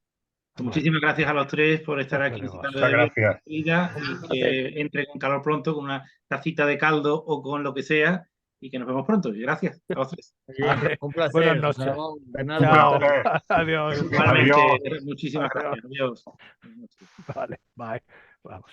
Muchísimas gracias a los tres por estar aquí. Muchas gracias. Y que entren en calor pronto con una tacita de caldo o con lo que sea, y que nos vemos pronto. Gracias a los tres. Vale. Un placer. Buenas noches. José Ramón, Bernardo. Chao. Un placer. Adiós. Igualmente, Adiós. muchísimas gracias. Adiós. Vale, bye. Vamos.